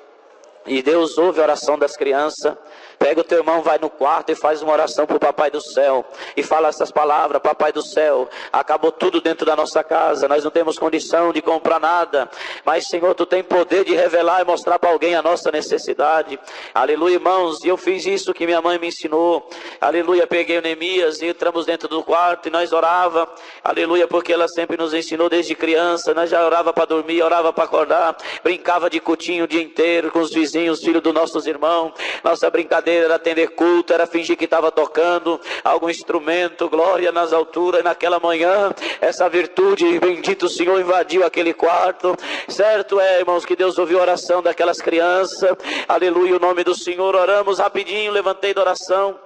e Deus ouve a oração das crianças. Pega o teu irmão, vai no quarto e faz uma oração para o Papai do Céu, e fala essas palavras: Papai do Céu, acabou tudo dentro da nossa casa, nós não temos condição de comprar nada, mas Senhor, Tu tem poder de revelar e mostrar para alguém a nossa necessidade, aleluia, irmãos, e eu fiz isso que minha mãe me ensinou, aleluia, peguei o Neemias e entramos dentro do quarto e nós orava, aleluia, porque ela sempre nos ensinou desde criança, nós já orava para dormir, orava para acordar, brincava de cutinho o dia inteiro com os vizinhos, filhos dos nossos irmãos, nossa brincadeira era atender culto, era fingir que estava tocando algum instrumento, glória nas alturas. E naquela manhã, essa virtude, bendito o Senhor, invadiu aquele quarto. Certo é, irmãos, que Deus ouviu a oração daquelas crianças, aleluia, o nome do Senhor. Oramos rapidinho, levantei da oração,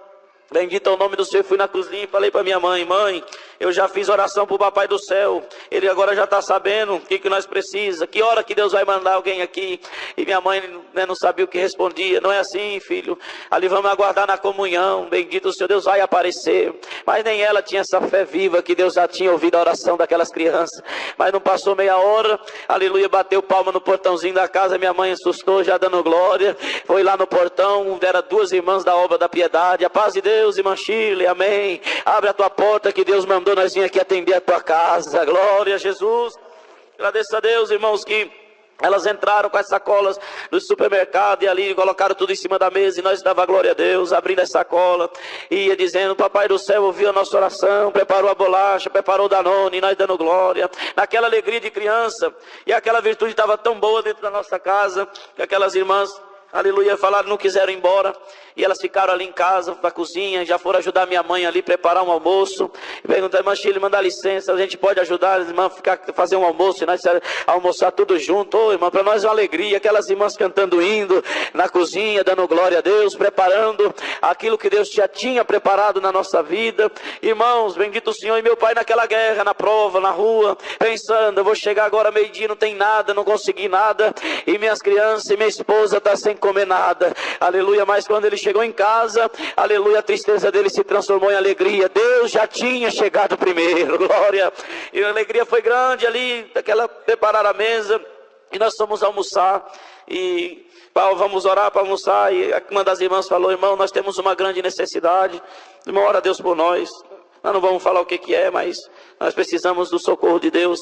bendito é o nome do Senhor. Fui na cozinha e falei para minha mãe: mãe, eu já fiz oração para o Papai do Céu, ele agora já está sabendo o que nós precisamos, que hora que Deus vai mandar alguém aqui. E minha mãe, né, não sabia o que respondia. Não é assim, filho, ali vamos aguardar na comunhão, bendito o Senhor, Deus vai aparecer. Mas nem ela tinha essa fé viva que Deus já tinha ouvido a oração daquelas crianças. Mas não passou meia hora, aleluia, bateu palma no portãozinho da casa, minha mãe assustou, já dando glória, foi lá no portão, eram 2 irmãs da obra da piedade: a paz de Deus, irmã Shirley, amém, abre a tua porta que Deus mandou nós vir aqui atender a tua casa, glória a Jesus. Agradeço a Deus, irmãos, que elas entraram com as sacolas do supermercado e ali colocaram tudo em cima da mesa, e nós dava glória a Deus, abrindo a sacola, e ia dizendo: Papai do Céu ouviu a nossa oração, preparou a bolacha, preparou o Danone, e nós dando glória, naquela alegria de criança. E aquela virtude estava tão boa dentro da nossa casa, que aquelas irmãs, aleluia, falaram, não quiseram ir embora, e elas ficaram ali em casa, na cozinha, já foram ajudar minha mãe ali, preparar um almoço, e perguntaram: irmã Shirley, manda licença, a gente pode ajudar, irmã, fazer um almoço, e nós almoçar tudo junto. Ô, irmã, para nós é uma alegria, aquelas irmãs cantando hino, na cozinha, dando glória a Deus, preparando aquilo que Deus já tinha preparado na nossa vida. Irmãos, bendito o Senhor. E meu pai naquela guerra, na prova, na rua, pensando: eu vou chegar agora meio-dia, não tem nada, não consegui nada, e minhas crianças e minha esposa estão sem comer nada, aleluia. Mas quando ele chegou em casa, aleluia, a tristeza dele se transformou em alegria. Deus já tinha chegado primeiro, glória. E a alegria foi grande ali, preparar a mesa, e nós fomos almoçar. E Paulo, vamos orar para almoçar. E uma das irmãs falou: irmão, nós temos uma grande necessidade. Irmão, ora a Deus por nós. Nós não vamos falar o que é, mas nós precisamos do socorro de Deus.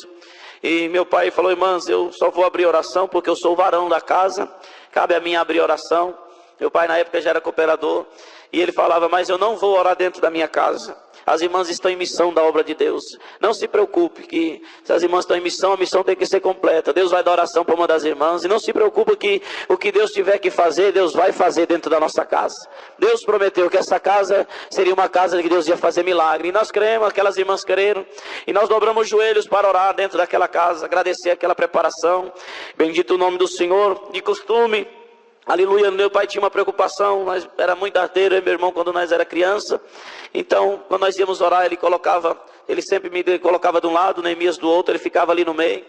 E meu pai falou: irmãs, eu só vou abrir oração porque eu sou o varão da casa, cabe a mim abrir oração. Meu pai na época já era cooperador, e ele falava: mas eu não vou orar dentro da minha casa. As irmãs estão em missão da obra de Deus. Não se preocupe que se as irmãs estão em missão, a missão tem que ser completa. Deus vai dar oração para uma das irmãs. E não se preocupe que o que Deus tiver que fazer, Deus vai fazer dentro da nossa casa. Deus prometeu que essa casa seria uma casa que Deus ia fazer milagre. E nós cremos, aquelas irmãs creram. E nós dobramos os joelhos para orar dentro daquela casa, agradecer aquela preparação. Bendito o nome do Senhor. De costume, aleluia, meu pai tinha uma preocupação, nós era muito arteiro, eu e meu irmão, quando nós era criança. Então, quando nós íamos orar, ele sempre me colocava de um lado, Neemias do outro, ele ficava ali no meio.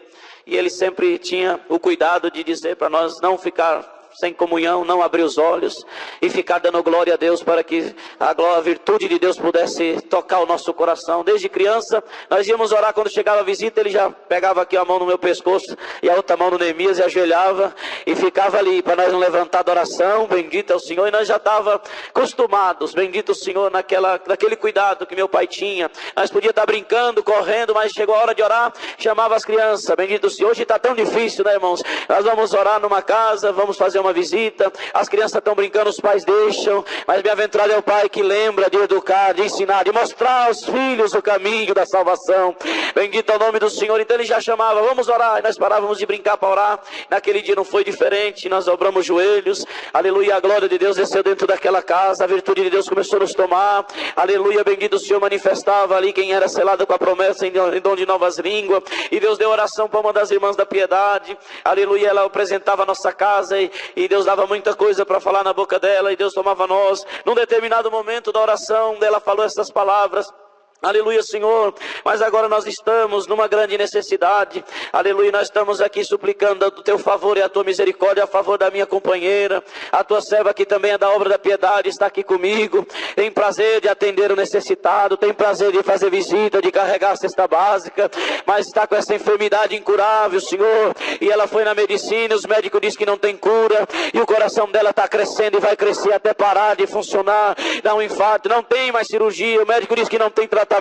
E ele sempre tinha o cuidado de dizer para nós não ficar sem comunhão, não abrir os olhos e ficar dando glória a Deus para que a virtude de Deus pudesse tocar o nosso coração. Desde criança, nós íamos orar, quando chegava a visita, ele já pegava aqui a mão no meu pescoço e a outra mão no Neemias e ajoelhava e ficava ali para nós não levantar da oração. Bendito é o Senhor. E nós já estávamos acostumados, bendito o Senhor, naquele cuidado que meu pai tinha. Nós podíamos estar brincando, correndo, mas chegou a hora de orar, chamava as crianças. Bendito o Senhor. Hoje está tão difícil, né, irmãos? Nós vamos orar numa casa, vamos fazer uma visita, as crianças estão brincando, os pais deixam, mas bem-aventurado é o pai que lembra de educar, de ensinar, de mostrar aos filhos o caminho da salvação. Bendito é o nome do Senhor. Então ele já chamava: vamos orar, e nós parávamos de brincar para orar. Naquele dia não foi diferente, nós dobramos os joelhos, aleluia, a glória de Deus desceu dentro daquela casa, a virtude de Deus começou a nos tomar, aleluia, bendito o Senhor. Manifestava ali quem era selado com a promessa em dom de novas línguas, e Deus deu oração para uma das irmãs da piedade, aleluia, ela apresentava a nossa casa e Deus dava muita coisa para falar na boca dela, e Deus tomava nós. Num determinado momento da oração, ela falou essas palavras: aleluia, Senhor, mas agora nós estamos numa grande necessidade, aleluia, nós estamos aqui suplicando do teu favor e a tua misericórdia a favor da minha companheira, a tua serva que também é da obra da piedade, está aqui comigo, tem prazer de atender o necessitado, tem prazer de fazer visita, de carregar a cesta básica, mas está com essa enfermidade incurável, Senhor, e ela foi na medicina, os médicos dizem que não tem cura, e o coração dela está crescendo e vai crescer até parar de funcionar, dá um infarto, não tem mais cirurgia, o médico diz que não tem tratamento,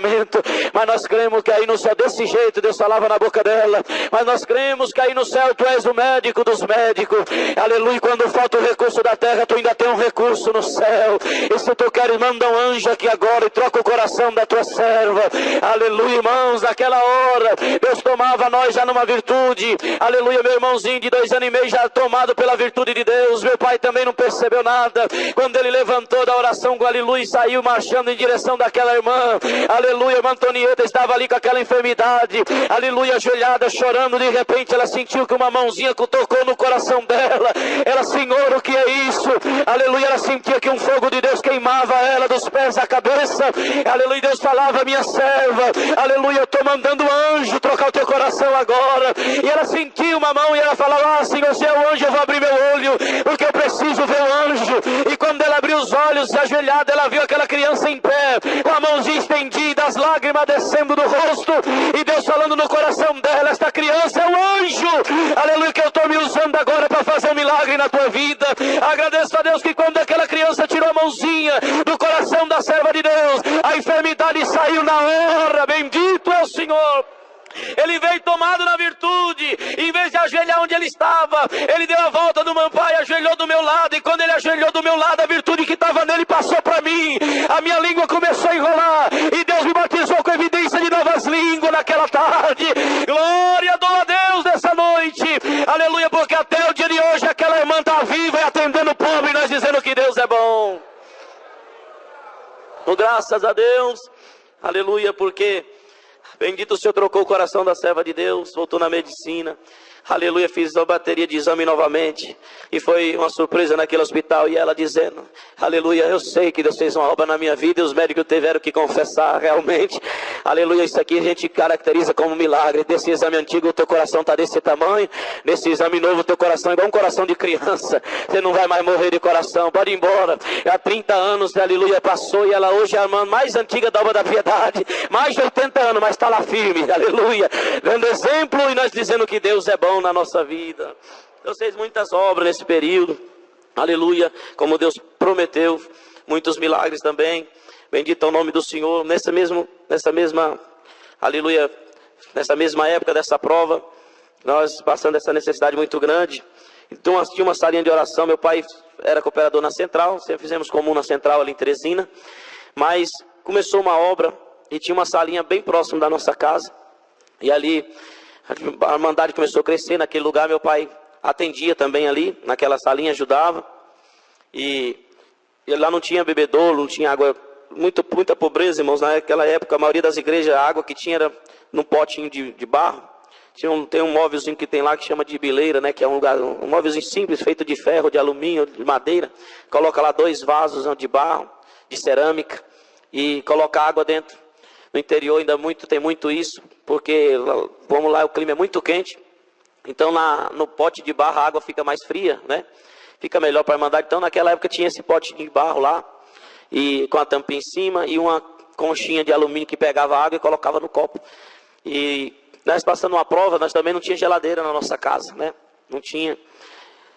mas nós cremos que aí no céu, desse jeito, Deus falava na boca dela, mas nós cremos que aí no céu tu és o médico dos médicos, aleluia. Quando falta o recurso da terra, tu ainda tem um recurso no céu, e se tu queres, manda um anjo aqui agora e troca o coração da tua serva, aleluia, irmãos. Naquela hora, Deus tomava nós já numa virtude, aleluia. Meu irmãozinho de 2 anos e meio já tomado pela virtude de Deus, meu pai também não percebeu nada, quando ele levantou da oração com aleluia e saiu marchando em direção daquela irmã, aleluia, irmã Antonieta estava ali com aquela enfermidade, aleluia, ajoelhada, chorando. De repente ela sentiu que uma mãozinha tocou no coração dela. Ela: Senhor, o que é isso? Aleluia, ela sentia que um fogo de Deus queimava ela dos pés à cabeça, aleluia. Deus falava: minha serva, aleluia, eu estou mandando um anjo trocar o teu coração agora. E ela sentiu uma mão e ela falava: ah, Senhor, se é o anjo, eu vou abrir meu olho, porque eu preciso ver o anjo. E quando ela abriu os olhos, ajoelhada, ela viu aquela criança em pé, com a mãozinha estendida, as lágrimas descendo do rosto, e Deus falando no coração dela: esta criança é o anjo, aleluia, que eu estou me usando agora para fazer um milagre na tua vida. Agradeço a Deus que quando aquela criança tirou a mãozinha do coração da serva de Deus, a enfermidade saiu na hora. Bendito é o Senhor. Ele veio tomado na virtude, em vez de ajoelhar onde ele estava, ele deu a volta do meu pai, ajoelhou do meu lado, e quando ele ajoelhou do meu lado, a virtude que estava nele passou para mim, a minha língua começou a enrolar, e Deus me batizou com evidência de novas línguas naquela tarde. Glória, dou a Deus nessa noite, aleluia, porque até o dia de hoje aquela irmã está viva e atendendo o pobre, e nós dizendo que Deus é bom. Graças a Deus, aleluia, porque bendito o Senhor, trocou o coração da serva de Deus, voltou na medicina, aleluia, fiz a bateria de exame novamente, e foi uma surpresa naquele hospital, e ela dizendo: aleluia, eu sei que Deus fez uma obra na minha vida, e os médicos tiveram que confessar realmente, aleluia, isso aqui a gente caracteriza como milagre. Desse exame antigo o teu coração está desse tamanho, nesse exame novo o teu coração é igual um coração de criança, você não vai mais morrer de coração, pode ir embora. Há 30 anos, aleluia, passou, e ela hoje é a irmã mais antiga da obra da piedade, mais de 80 anos, mas está lá firme, aleluia, dando exemplo, e nós dizendo que Deus é bom na nossa vida. Deus fez muitas obras nesse período. aleluia, como Deus prometeu, muitos milagres também, bendito é o nome do Senhor. Aleluia, nessa mesma época dessa prova, nós passando essa necessidade muito grande, então tinha uma salinha de oração. Meu pai era cooperador na Central, sempre fizemos comum na Central ali em Teresina, mas começou uma obra e tinha uma salinha bem próximo da nossa casa, e ali a Irmandade começou a crescer naquele lugar. Meu pai atendia também ali, naquela salinha, ajudava, e lá não tinha bebedouro, não tinha água, muita pobreza, irmãos. Naquela época a maioria das igrejas, a água que tinha era num potinho de barro. Tem um móvelzinho que tem lá que chama de bileira, né? Que é um móvelzinho simples, feito de ferro, de alumínio, de madeira. Coloca lá 2 vasos de barro, de cerâmica, e coloca água dentro. No interior ainda tem muito isso, porque, vamos lá, o clima é muito quente. Então no pote de barro a água fica mais fria, né? Fica melhor para a Irmandade. Então naquela época tinha esse pote de barro lá, e com a tampinha em cima, e uma conchinha de alumínio que pegava água e colocava no copo. E nós passando uma prova, nós também não tinha geladeira na nossa casa, né? Não tinha.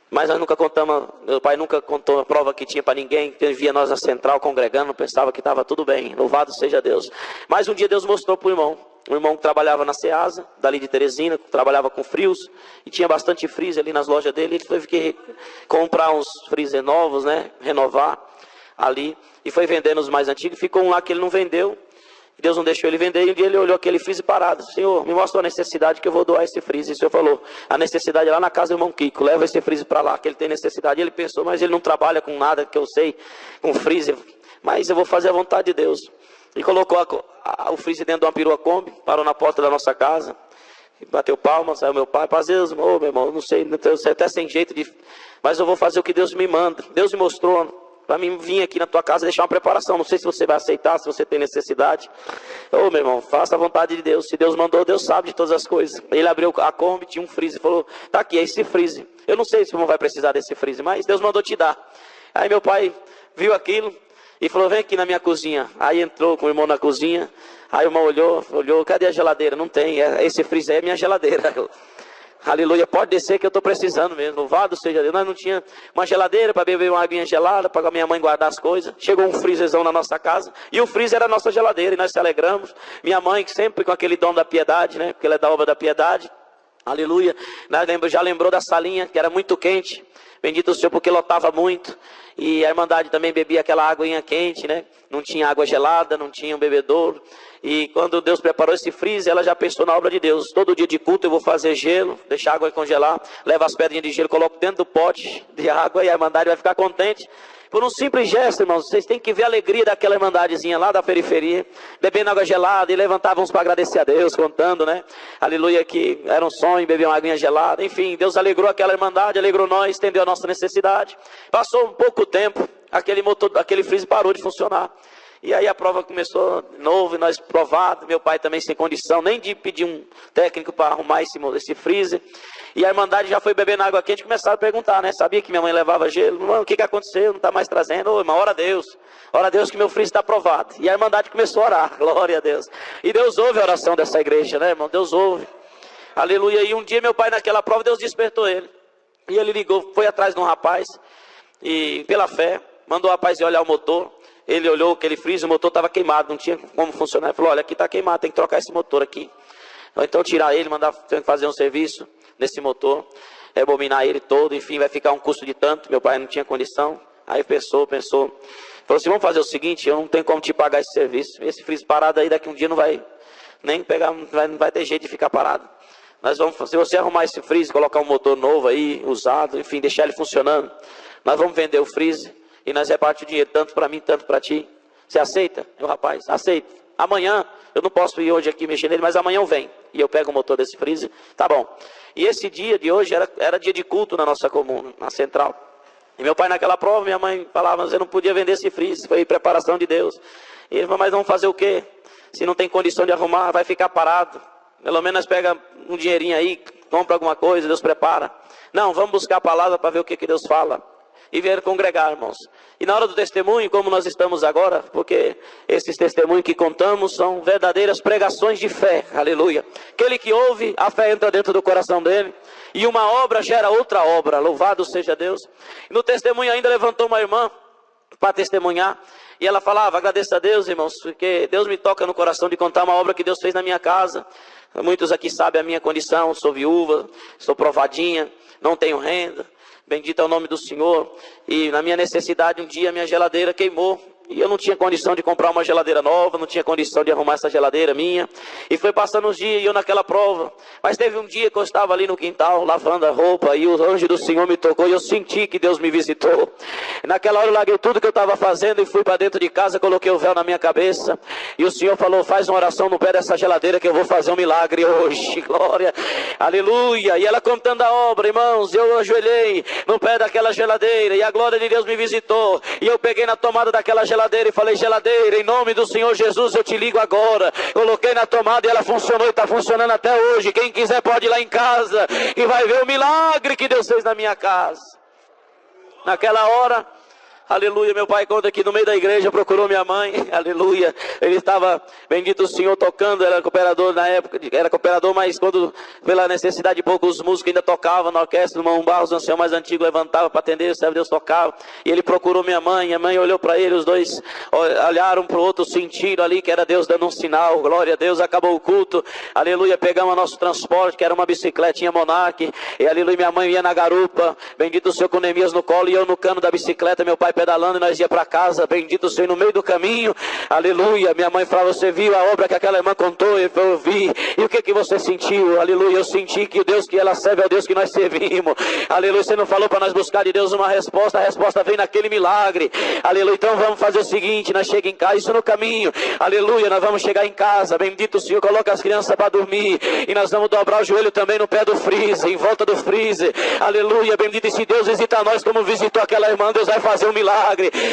Mas nós nunca contamos, meu pai nunca contou a prova que tinha para ninguém, que via nós na Central congregando, pensava que estava tudo bem, louvado seja Deus. Mas um dia Deus mostrou para o irmão que trabalhava na Ceasa, dali de Teresina, trabalhava com frios, e tinha bastante freezer ali nas lojas dele. Ele teve que comprar uns freezer novos, né? Renovar ali, e foi vendendo os mais antigos. Ficou um lá que ele não vendeu, Deus não deixou ele vender, e um dia ele olhou aquele freezer parado. Senhor, me mostra a necessidade que eu vou doar esse freezer. E o Senhor falou, a necessidade é lá na casa do irmão Kiko, leva esse freezer para lá, que ele tem necessidade. E ele pensou, mas ele não trabalha com nada que eu sei, com freezer, mas eu vou fazer a vontade de Deus. E colocou o freezer dentro de uma perua Kombi, parou na porta da nossa casa, bateu palmas, saiu meu pai, paz Deus, meu irmão, não sei, até sem jeito mas eu vou fazer o que Deus me manda. Deus me mostrou para mim vir aqui na tua casa e deixar uma preparação. Não sei se você vai aceitar, se você tem necessidade. Ô meu irmão, faça a vontade de Deus. Se Deus mandou, Deus sabe de todas as coisas. Ele abriu a Kombi, tinha um freezer, falou, tá aqui, é esse freezer. Eu não sei se o irmão vai precisar desse freezer, mas Deus mandou te dar. Aí meu pai viu aquilo e falou, vem aqui na minha cozinha. Aí entrou com o irmão na cozinha. Aí o irmão olhou, cadê a geladeira? Não tem, esse freezer é minha geladeira. Aleluia, pode descer que eu estou precisando mesmo, louvado seja Deus. Nós não tinha uma geladeira para beber uma aguinha gelada, para a minha mãe guardar as coisas. Chegou um freezerzão na nossa casa, e o freezer era a nossa geladeira, e nós se alegramos. Minha mãe, sempre com aquele dom da piedade, né, porque ela é da obra da piedade, aleluia, já lembrou da salinha, que era muito quente, bendito o Senhor, porque lotava muito. E a Irmandade também bebia aquela aguinha quente, né? Não tinha água gelada, não tinha um bebedouro. E quando Deus preparou esse freezer, ela já pensou na obra de Deus. Todo dia de culto eu vou fazer gelo, deixar a água congelar, levo as pedrinhas de gelo, coloco dentro do pote de água, e a Irmandade vai ficar contente. Por um simples gesto, irmãos, vocês têm que ver a alegria daquela Irmandadezinha lá da periferia, bebendo água gelada, e levantavam uns para agradecer a Deus, contando, né? Aleluia, que era um sonho, beber uma aguinha gelada. Enfim, Deus alegrou aquela Irmandade, alegrou nós, entendeu a nossa necessidade. Passou um pouco tempo, aquele freezer parou de funcionar. E aí a prova começou de novo, e nós provados, meu pai também sem condição, nem de pedir um técnico para arrumar esse freezer. E a Irmandade já foi bebendo água quente, começaram a perguntar, né? Sabia que minha mãe levava gelo? Mano, o que aconteceu? Não está mais trazendo? Ô, irmão, ora a Deus que meu freezer está aprovado. E a Irmandade começou a orar, glória a Deus. E Deus ouve a oração dessa igreja, né, irmão? Deus ouve. Aleluia. E um dia meu pai naquela prova, Deus despertou ele. E ele ligou, foi atrás de um rapaz, e pela fé, mandou o rapaz ir olhar o motor. Ele olhou aquele freezer, o motor estava queimado, não tinha como funcionar. Ele falou, olha, aqui está queimado, tem que trocar esse motor aqui. Ou então tirar ele, mandar fazer um serviço nesse motor, rebobinar ele todo, enfim, vai ficar um custo de tanto. Meu pai não tinha condição. Aí pensou. Falou assim, vamos fazer o seguinte, eu não tenho como te pagar esse serviço. Esse freezer parado aí, daqui um dia não vai nem pegar, não vai ter jeito de ficar parado. Nós vamos, se você arrumar esse freezer, colocar um motor novo aí, usado, enfim, deixar ele funcionando, nós vamos vender o freezer. E nós repartimos o dinheiro, tanto para mim, tanto para ti. Você aceita? Eu, rapaz, aceito. Amanhã, eu não posso ir hoje aqui mexer nele, mas amanhã eu venho. E eu pego o motor desse freezer. Tá bom. E esse dia de hoje era dia de culto na nossa comuna, na Central. E meu pai naquela prova, minha mãe falava, você não podia vender esse freezer, foi preparação de Deus. E ele falou, mas vamos fazer o quê? Se não tem condição de arrumar, vai ficar parado. Pelo menos pega um dinheirinho aí, compra alguma coisa, Deus prepara. Não, vamos buscar a palavra para ver o que Deus fala. e vieram congregar, irmãos. E na hora do testemunho, como nós estamos agora, porque esses testemunhos que contamos são verdadeiras pregações de fé, aleluia. Aquele que ouve, a fé entra dentro do coração dele, e uma obra gera outra obra, louvado seja Deus. E no testemunho ainda levantou uma irmã para testemunhar, e ela falava: agradeço a Deus, irmãos, porque Deus me toca no coração de contar uma obra que Deus fez na minha casa. Muitos aqui sabem a minha condição, sou viúva, sou provadinha, não tenho renda, bendito é o nome do Senhor. E na minha necessidade, um dia minha geladeira queimou, e eu não tinha condição de comprar uma geladeira nova, não tinha condição de arrumar essa geladeira minha. E foi passando os dias e eu naquela prova. Mas teve um dia que eu estava ali no quintal, lavando a roupa, e o anjo do Senhor me tocou, e eu senti que Deus me visitou. E naquela hora eu larguei tudo que eu estava fazendo e fui para dentro de casa, coloquei o véu na minha cabeça. E o Senhor falou: faz uma oração no pé dessa geladeira que eu vou fazer um milagre hoje. Glória, aleluia. E ela contando a obra, irmãos, eu ajoelhei no pé daquela geladeira, e a glória de Deus me visitou. E eu peguei na tomada daquela geladeira e falei: geladeira, em nome do Senhor Jesus eu te ligo agora. Coloquei na tomada e ela funcionou e está funcionando até hoje. Quem quiser pode ir lá em casa e vai ver o milagre que Deus fez na minha casa. Naquela hora, aleluia, meu pai conta que no meio da igreja procurou minha mãe, aleluia. Ele estava, bendito o Senhor, tocando, era cooperador na época, era cooperador, mas quando, pela necessidade de poucos músicos, ainda tocava na orquestra, no irmão Barros, o ancião mais antigo, levantava para atender, o servo de Deus tocava, e ele procurou minha mãe olhou para ele, os dois olharam para o outro, sentiram ali que era Deus dando um sinal, glória a Deus. Acabou o culto, aleluia, pegamos nosso transporte, que era uma bicicletinha Monark, e aleluia, minha mãe ia na garupa, bendito o Senhor, com Neemias no colo, e eu no cano da bicicleta, meu pai pedalando, e nós ia para casa, bendito o Senhor, no meio do caminho, aleluia. Minha mãe falava: você viu a obra que aquela irmã contou? Eu vi. E o que você sentiu? Aleluia, eu senti que o Deus que ela serve é o Deus que nós servimos, aleluia. Você não falou para nós buscar de Deus uma resposta, a resposta vem naquele milagre, aleluia. Então vamos fazer o seguinte, nós chegamos em casa, isso no caminho, aleluia, nós vamos chegar em casa, bendito o Senhor, coloca as crianças para dormir, e nós vamos dobrar o joelho também no pé do freezer, em volta do freezer, aleluia, bendito. E se Deus visitar nós como visitou aquela irmã, Deus vai fazer um milagre.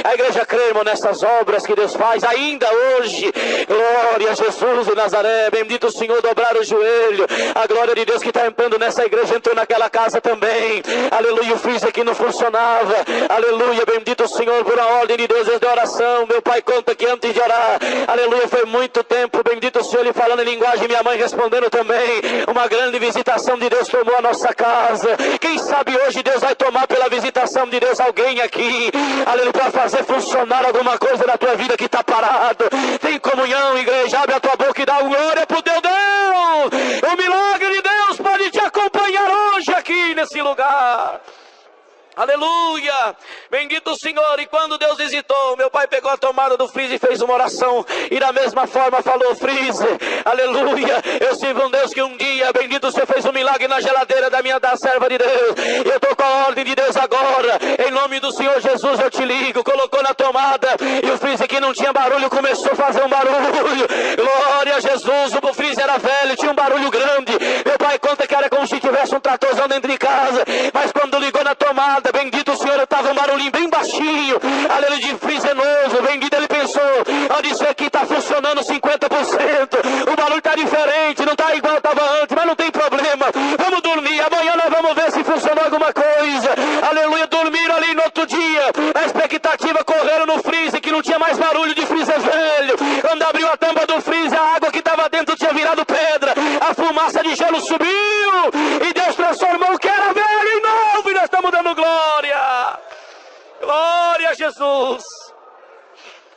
A igreja crê, irmão, nessas obras que Deus faz ainda hoje. Glória a Jesus de Nazaré, bendito o Senhor, dobrar o joelho. A glória de Deus que está entrando nessa igreja entrou naquela casa também, aleluia. O freezer que não funcionava, aleluia, bendito o Senhor, por a ordem de Deus de oração. Meu pai conta que antes de orar, aleluia, foi muito tempo, bendito o Senhor, ele falando em linguagem, minha mãe respondendo também. Uma grande visitação de Deus tomou a nossa casa. Quem sabe hoje Deus vai tomar pela visitação de Deus alguém aqui, aleluia, para fazer funcionar alguma coisa na tua vida que está parado. Tem comunhão, igreja, abre a tua boca e dá glória pro teu Deus. O milagre de Deus pode te acompanhar hoje aqui nesse lugar. Aleluia, bendito o Senhor. E quando Deus visitou, meu pai pegou a tomada do freezer e fez uma oração, e da mesma forma falou: freezer, aleluia, eu sirvo um Deus que um dia, bendito o Senhor, fez um milagre na geladeira da serva de Deus. E eu estou com a ordem de Deus agora, em nome do Senhor Jesus eu te ligo. Colocou na tomada, e o freezer que não tinha barulho começou a fazer um barulho. Glória a Jesus. O freezer era velho, tinha um barulho grande. Meu pai conta que era como se tivesse um tratorzão dentro de casa, mas quando ligou na tomada, bendito o Senhor, estava um barulhinho bem baixinho, aleluia, de freezer novo, bendito. Ele pensou: olha, isso aqui está funcionando 50%, o barulho está diferente, não está igual estava antes, mas não tem problema, vamos dormir, amanhã nós vamos ver se funcionou alguma coisa, aleluia. Dormiram ali no outro dia, a expectativa, correram no freezer, que não tinha mais barulho de freezer velho. Quando abriu a tampa do freezer, a água que estava dentro tinha virado pedra, a fumaça de gelo subiu, e Deus transformou o que era velho em novo, e nós estamos dando glória. Glória a Jesus.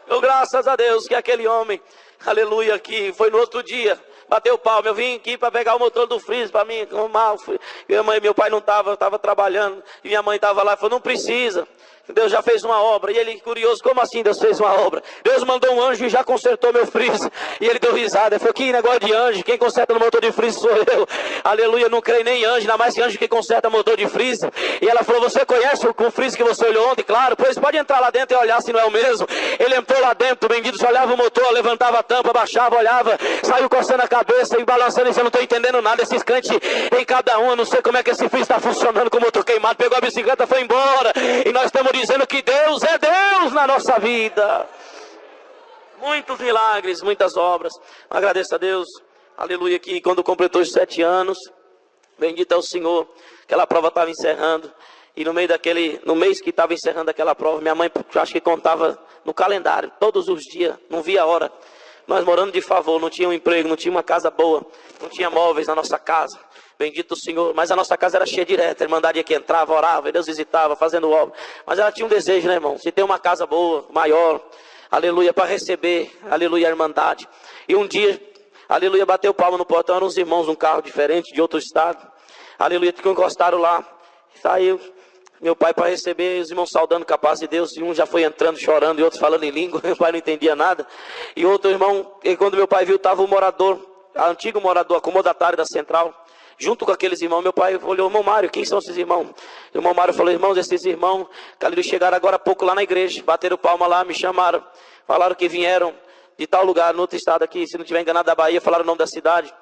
Eu, graças a Deus, que aquele homem, aleluia, que foi no outro dia, bateu palma. Eu vim aqui para pegar o motor do freezer para mim arrumar. Meu pai não estava, eu estava trabalhando, e minha mãe estava lá, falou: não precisa, Deus já fez uma obra. E ele, curioso: como assim Deus fez uma obra? Deus mandou um anjo e já consertou meu freezer. E ele deu risada, ele falou: que negócio de anjo, quem conserta no motor de freezer sou eu. Aleluia, não creio nem em anjo, ainda mais que anjo que conserta motor de freezer. E ela falou: você conhece o freezer que você olhou ontem? Claro. Pois pode entrar lá dentro e olhar se não é o mesmo. Ele entrou lá dentro, bendito, só olhava o motor, levantava a tampa, baixava, olhava, saiu coçando a cabeça e balançando, e disse: eu não estou entendendo nada, esses crentes em cada um, eu não sei como é que esse freezer está funcionando com o motor queimado. Pegou a bicicleta, foi embora. E nós estamos dizendo que Deus é Deus na nossa vida. Muitos milagres, muitas obras. Agradeço a Deus, aleluia, que quando completou os 7 anos, bendito é o Senhor, aquela prova estava encerrando, E no mês que estava encerrando aquela prova, minha mãe, acho que contava no calendário, todos os dias, não via a hora. Nós morando de favor, não tinha um emprego, não tinha uma casa boa, não tinha móveis na nossa casa. Bendito o Senhor. Mas a nossa casa era cheia direto. A irmandade que entrava, orava, e Deus visitava, fazendo obra. Mas ela tinha um desejo, né, irmão? De ter uma casa boa, maior. Aleluia, para receber, aleluia, a irmandade. E um dia, aleluia, bateu palma no portão, eram uns irmãos, um carro diferente, de outro estado. Aleluia, que encostaram lá. Saiu meu pai para receber, os irmãos saudando com a paz de Deus. E um já foi entrando, chorando, e outros falando em língua. Meu pai não entendia nada. E outro irmão, e quando meu pai viu, estava o morador, antigo morador, acomodatário da central, junto com aqueles irmãos. Meu pai olhou: irmão Mário, quem são esses irmãos? O irmão Mário falou: irmãos, esses irmãos, aleluia, chegaram agora há pouco lá na igreja, bateram palma lá, me chamaram, falaram que vieram de tal lugar, no outro estado aqui, se não estiver enganado, da Bahia, falaram o nome da cidade.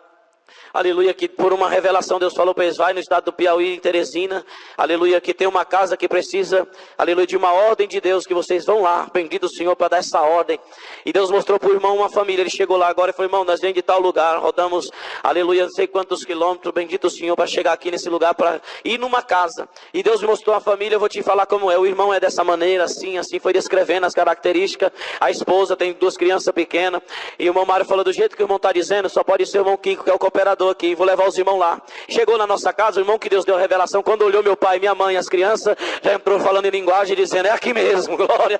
Aleluia, que por uma revelação Deus falou para eles: vai no estado do Piauí, em Teresina, aleluia, que tem uma casa que precisa, aleluia, de uma ordem de Deus, que vocês vão lá, bendito o Senhor, para dar essa ordem. E Deus mostrou para o irmão uma família. Ele chegou lá agora e falou: irmão, nós vem de tal lugar, rodamos, aleluia, não sei quantos quilômetros, bendito o Senhor, para chegar aqui nesse lugar, para ir numa casa. E Deus me mostrou a família. Eu vou te falar como é. O irmão é dessa maneira, assim, foi descrevendo as características. A esposa tem 2 crianças pequenas. E o irmão Mário falou: do jeito que o irmão está dizendo, só pode ser o irmão Kiko, que é o cooperador aqui, vou levar os irmãos lá. Chegou na nossa casa, o irmão que Deus deu a revelação, quando olhou meu pai, minha mãe, as crianças, já entrou falando em linguagem, dizendo: é aqui mesmo, glória.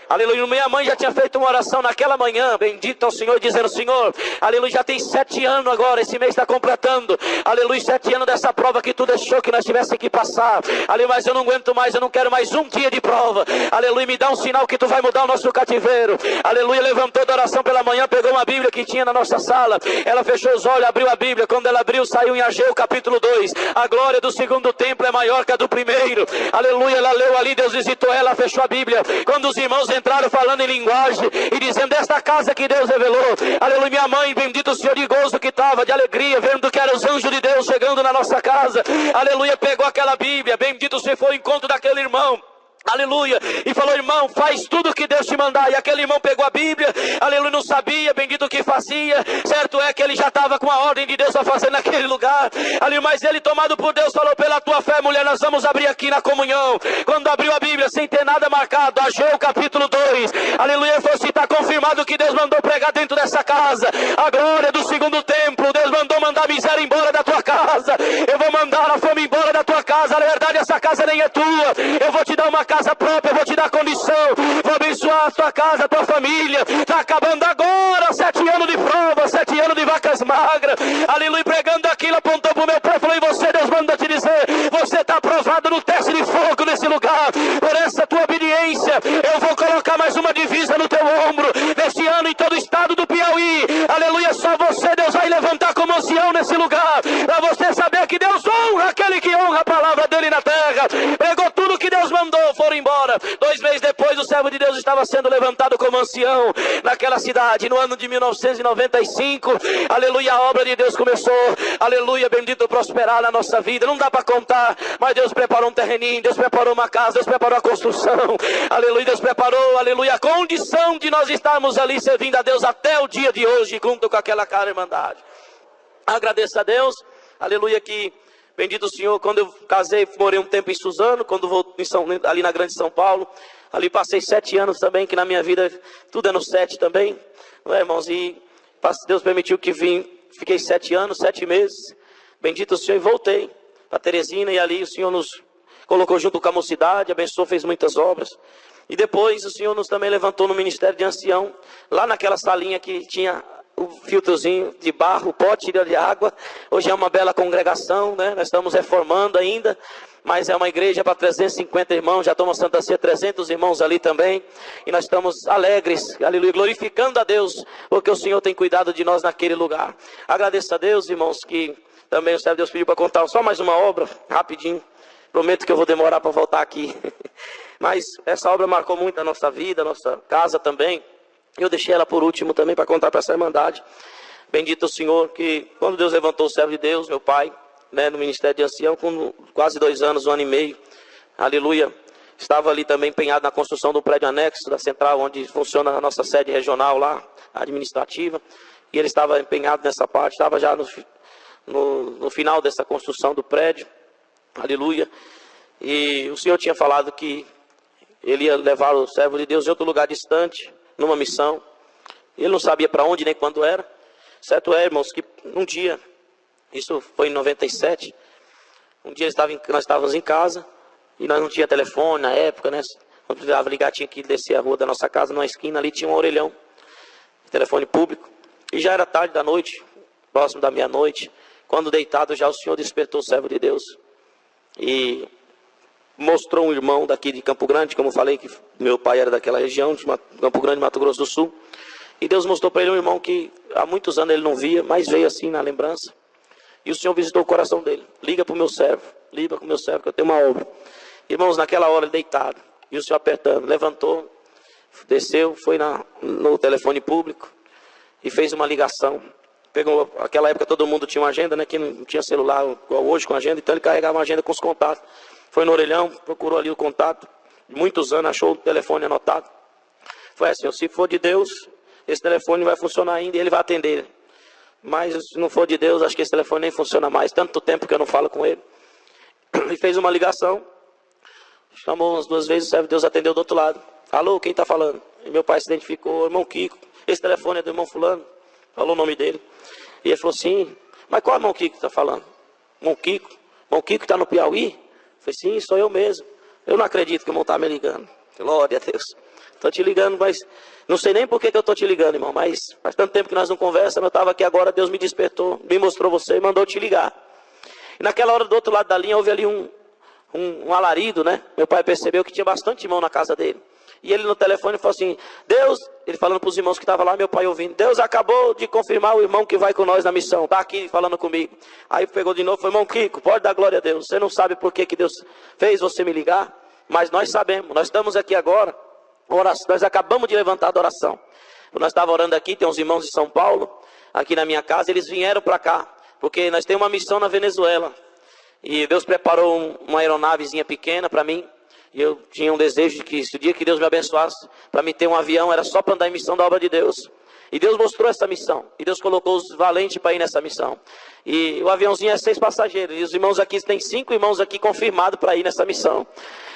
Aleluia, minha mãe já tinha feito uma oração naquela manhã, bendito ao Senhor, dizendo: Senhor, aleluia, já tem 7 anos agora, esse mês está completando, aleluia, 7 anos dessa prova que tu deixou que nós tivéssemos que passar, aleluia, mas eu não aguento mais, eu não quero mais um dia de prova, aleluia, me dá um sinal que tu vai mudar o nosso cativeiro, aleluia. Levantou da oração pela manhã, pegou uma Bíblia que tinha na nossa sala, ela fechou os olhos, abriu a Bíblia. Quando ela abriu, saiu em Ageu capítulo 2, a glória do segundo templo é maior que a do primeiro, aleluia. Ela leu ali, Deus visitou ela, fechou a Bíblia. Quando os irmãos entraram falando em linguagem e dizendo: esta casa que Deus revelou, aleluia, minha mãe, bendito o Senhor, de gozo que estava, de alegria, vendo que eram os anjos de Deus chegando na nossa casa, aleluia, pegou aquela Bíblia, bendito o Senhor, foi ao encontro daquele irmão, aleluia, e falou: irmão, faz tudo o que Deus te mandar. E aquele irmão pegou a Bíblia, aleluia, não sabia, bendito, o que fazia. Certo é que ele já estava com a ordem de Deus a fazer naquele lugar, aleluia, mas ele, tomado por Deus, falou: pela tua fé, mulher, nós vamos abrir aqui na comunhão. Quando abriu a Bíblia, sem ter nada marcado, Ageu capítulo 2, aleluia, ele falou assim: está confirmado que Deus mandou pregar dentro dessa casa a glória do segundo templo. Deus mandar a miséria embora da tua casa, eu vou mandar a fome embora da tua casa. Na verdade, essa casa nem é tua, eu vou te dar uma casa própria, eu vou te dar condição, vou abençoar a tua casa, a tua família. Está acabando agora 7 anos de prova, 7 anos de vacas magras, aleluia. Pregando aquilo, apontou para o meu pai e falou: e você, Deus manda te dizer, você está aprovado no teste de fogo nesse lugar, por essa tua obediência. Eu vou colocar mais uma divisa no teu ombro, neste ano, em todo o estado do Piauí, aleluia. Só você, Deus vai levantar como ancião nesse lugar, para você saber que Deus honra aquele que honra a palavra dele na terra. Pegou tudo que Deus mandou, foram embora. 2 meses depois, o servo de Deus estava sendo levantado como ancião naquela cidade. No ano de 1995, aleluia, a obra de Deus começou, aleluia, bendito, prosperar na nossa vida. Não dá para contar, mas Deus preparou um terreninho, Deus preparou uma casa, Deus preparou a construção, aleluia, Deus preparou, aleluia, a condição de nós estarmos ali servindo a Deus até o dia de hoje, junto com aquela cara irmandade. Agradeço a Deus, aleluia, que bendito o Senhor, quando eu casei, morei um tempo em Suzano, quando vou ali na Grande São Paulo, ali passei 7 anos também, que na minha vida tudo é no 7 também, não é, irmãos? E Deus permitiu que fiquei 7 anos, 7 meses, bendito o Senhor, e voltei para Teresina, e ali o Senhor nos colocou junto com a mocidade, abençoou, fez muitas obras. E depois o Senhor nos também levantou no ministério de ancião, lá naquela salinha que tinha o filtrozinho de barro, o pote de água. Hoje é uma bela congregação, né? Nós estamos reformando ainda, mas é uma igreja para 350 irmãos, já estamos Santa Ceia, 300 irmãos ali também, e nós estamos alegres, aleluia, glorificando a Deus, porque o Senhor tem cuidado de nós naquele lugar. Agradeço a Deus, irmãos, que também o servo de Deus pediu para contar só mais uma obra, rapidinho, prometo que eu vou demorar para voltar aqui, mas essa obra marcou muito a nossa vida, a nossa casa também. Eu deixei ela por último também para contar para essa irmandade. Bendito o Senhor, que quando Deus levantou o servo de Deus, meu pai, né, no ministério de ancião, com quase 2 anos, 1 ano e meio, aleluia, estava ali também empenhado na construção do prédio anexo da central, onde funciona a nossa sede regional lá, administrativa, e ele estava empenhado nessa parte, estava já no final dessa construção do prédio, aleluia. E o Senhor tinha falado que Ele ia levar o servo de Deus em outro lugar distante, numa missão. Ele não sabia para onde nem quando era. Certo é, irmãos, que um dia, isso foi em 97, um dia nós estávamos em casa, e nós não tinha telefone na época, né? Quando precisava ligar, tinha que descer a rua da nossa casa, numa esquina ali tinha um orelhão, telefone público. E já era tarde da noite, próximo da meia-noite, quando deitado já o Senhor despertou o servo de Deus. E mostrou um irmão daqui de Campo Grande, como eu falei, que meu pai era daquela região, de Campo Grande, Mato Grosso do Sul. E Deus mostrou para ele um irmão que há muitos anos ele não via, mas veio assim na lembrança. E o Senhor visitou o coração dele. Liga para o meu servo, que eu tenho uma obra. Irmãos, naquela hora ele deitado, e o Senhor apertando, levantou, desceu, foi no telefone público e fez uma ligação. Pegou, naquela época todo mundo tinha uma agenda, né? Que não tinha celular igual hoje com agenda, então ele carregava uma agenda com os contatos. Foi no orelhão, procurou ali o contato, muitos anos, achou o telefone anotado. Foi assim, se for de Deus, esse telefone vai funcionar ainda e ele vai atender. Mas se não for de Deus, acho que esse telefone nem funciona mais. Tanto tempo que eu não falo com ele. E fez uma ligação. Chamou umas 2 vezes, o servo de Deus atendeu do outro lado. Alô, quem está falando? E meu pai se identificou, irmão Kiko. Esse telefone é do irmão fulano. Falou o nome dele. E ele falou assim, mas qual irmão Kiko está falando? Irmão Kiko? Irmão Kiko está no Piauí? Eu falei, sim, sou eu mesmo. Eu não acredito que o irmão está me ligando. Glória a Deus. Estou te ligando, mas não sei nem por que eu estou te ligando, irmão. Mas faz tanto tempo que nós não conversamos. Eu estava aqui agora, Deus me despertou, me mostrou você e mandou te ligar. E naquela hora, do outro lado da linha, houve ali um alarido, né? Meu pai percebeu que tinha bastante irmão na casa dele. E ele no telefone falou assim, Deus, ele falando para os irmãos que estavam lá, meu pai ouvindo, Deus acabou de confirmar o irmão que vai com nós na missão, está aqui falando comigo. Aí pegou de novo, foi, irmão Kiko, pode dar glória a Deus, você não sabe por que Deus fez você me ligar, mas nós sabemos, nós estamos aqui agora, nós acabamos de levantar a oração. Nós estávamos orando aqui, tem uns irmãos de São Paulo, aqui na minha casa, eles vieram para cá, porque nós temos uma missão na Venezuela, e Deus preparou uma aeronavezinha pequena para mim. E eu tinha um desejo de que, se o dia que Deus me abençoasse, para me ter um avião, era só para andar em missão da obra de Deus. E Deus mostrou essa missão. E Deus colocou os valentes para ir nessa missão. E o aviãozinho é 6 passageiros. E os irmãos aqui, tem 5 irmãos aqui confirmados para ir nessa missão.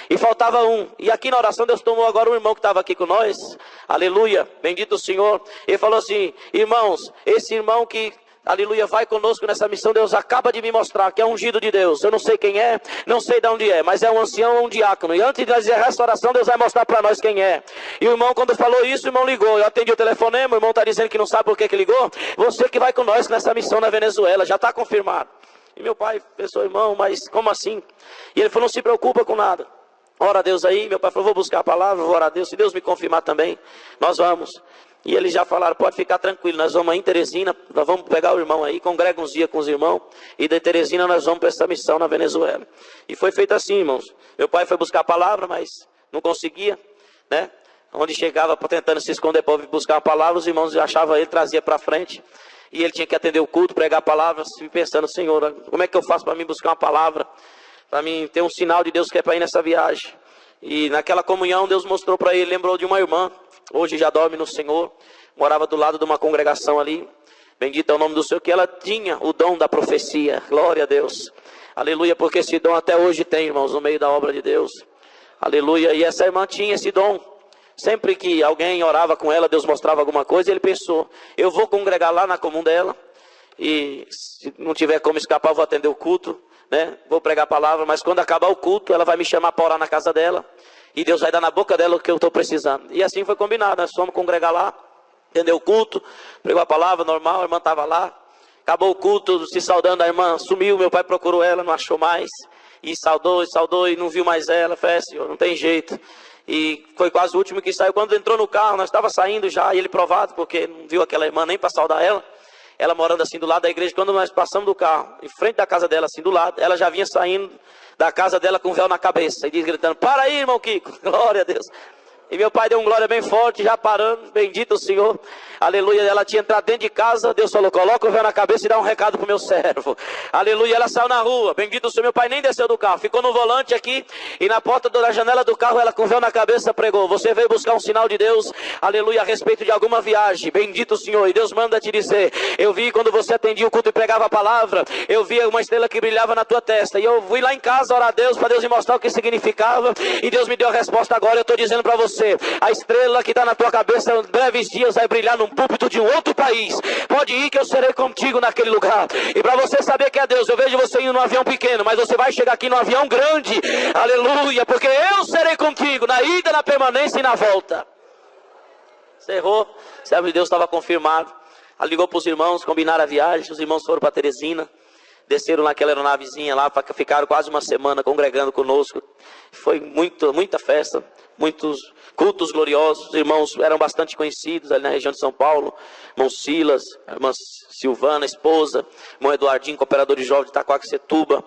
E faltava um. E aqui na oração Deus tomou agora um irmão que estava aqui com nós. Aleluia. Bendito o Senhor. Ele falou assim, irmãos, esse irmão que... Aleluia, vai conosco nessa missão, Deus acaba de me mostrar que é ungido de Deus. Eu não sei quem é, não sei de onde é, mas é um ancião ou um diácono. E antes de nós essa oração, Deus vai mostrar para nós quem é. E o irmão, quando falou isso, o irmão ligou. Eu atendi o telefonema, o irmão está dizendo que não sabe por que ligou. Você que vai com nós nessa missão na Venezuela, já está confirmado. E meu pai pensou, irmão, mas como assim? E ele falou, não se preocupa com nada. Ora a Deus aí, meu pai falou, vou buscar a palavra, vou orar a Deus. Se Deus me confirmar também, nós vamos. E eles já falaram, pode ficar tranquilo, nós vamos aí em Teresina, nós vamos pegar o irmão aí, congrega uns dias com os irmãos, e de Teresina nós vamos para essa missão na Venezuela. E foi feito assim, irmãos. Meu pai foi buscar a palavra, mas não conseguia, né? Onde chegava tentando se esconder para buscar a palavra, os irmãos achavam ele, trazia para frente. E ele tinha que atender o culto, pregar a palavra, pensando, Senhor, como é que eu faço para mim buscar uma palavra? Para mim ter um sinal de Deus que é para ir nessa viagem. E naquela comunhão Deus mostrou para ele, lembrou de uma irmã. Hoje já dorme no Senhor, morava do lado de uma congregação ali, bendito é o nome do Senhor, que ela tinha o dom da profecia, glória a Deus, aleluia, porque esse dom até hoje tem, irmãos, no meio da obra de Deus, aleluia, e essa irmã tinha esse dom, sempre que alguém orava com ela, Deus mostrava alguma coisa, ele pensou, eu vou congregar lá na comum dela, e se não tiver como escapar, eu vou atender o culto, né? Vou pregar a palavra, mas quando acabar o culto, ela vai me chamar para orar na casa dela, e Deus vai dar na boca dela o que eu estou precisando. E assim foi combinado, nós fomos congregar lá, entendeu o culto, pregou a palavra normal, a irmã estava lá. Acabou o culto, se saudando, a irmã sumiu, meu pai procurou ela, não achou mais. E saudou, e não viu mais ela. Falei, Senhor, não tem jeito. E foi quase o último que saiu. Quando entrou no carro, nós estávamos saindo já, e ele provado, porque não viu aquela irmã nem para saudar ela. Ela morando assim do lado da igreja, quando nós passamos do carro, em frente da casa dela, assim do lado, ela já vinha saindo da casa dela com o véu na cabeça, e diz gritando, para aí, irmão Kiko, glória a Deus. E meu pai deu um glória bem forte, já parando, bendito o Senhor, aleluia, ela tinha entrado dentro de casa, Deus falou, coloca o véu na cabeça e dá um recado pro meu servo, aleluia, ela saiu na rua, bendito o Senhor, meu pai nem desceu do carro, ficou no volante aqui, e na porta da janela do carro, ela com o véu na cabeça pregou, você veio buscar um sinal de Deus, aleluia, a respeito de alguma viagem, bendito o Senhor, e Deus manda te dizer, eu vi quando você atendia o culto e pregava a palavra, eu vi uma estrela que brilhava na tua testa, e eu fui lá em casa orar a Deus, para Deus me mostrar o que significava, e Deus me deu a resposta agora, eu estou dizendo para você, a estrela que está na tua cabeça, em breves dias vai brilhar num púlpito de um outro país, pode ir que eu serei contigo naquele lugar, e para você saber que é Deus, eu vejo você indo num avião pequeno, mas você vai chegar aqui num avião grande, aleluia, porque eu serei contigo, na ida, na permanência e na volta. Cerrou, o servo de Deus estava confirmado, ela ligou para os irmãos, combinaram a viagem, os irmãos foram para Teresina, desceram naquela aeronavezinha lá, ficaram quase uma semana congregando conosco, foi muita festa, muitos cultos gloriosos, os irmãos eram bastante conhecidos ali na região de São Paulo, irmão Silas, irmã Silvana, esposa, irmão Eduardinho, cooperador de jovens de Itaquaquecetuba,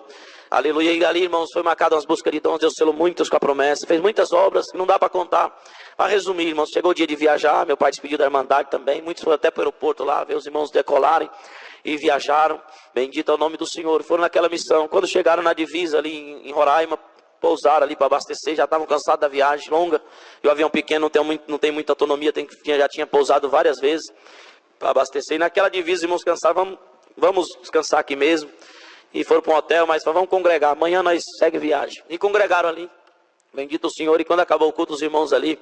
aleluia, e ali, irmãos, foi marcado umas buscas de dons, Deus selou muitos com a promessa, fez muitas obras que não dá para contar. Para resumir, irmãos, chegou o dia de viajar, meu pai despediu da Irmandade também, muitos foram até para o aeroporto lá, ver os irmãos decolarem, e viajaram, bendito é o nome do Senhor, foram naquela missão, quando chegaram na divisa ali em Roraima, pousaram ali para abastecer, já estavam cansados da viagem longa, e o avião pequeno não tem muita autonomia, já tinha pousado várias vezes, para abastecer, e naquela divisa, os irmãos cansaram, vamos descansar aqui mesmo, e foram para um hotel, mas falaram, vamos congregar, amanhã nós segue viagem, e congregaram ali, bendito o Senhor, e quando acabou o culto, os irmãos ali,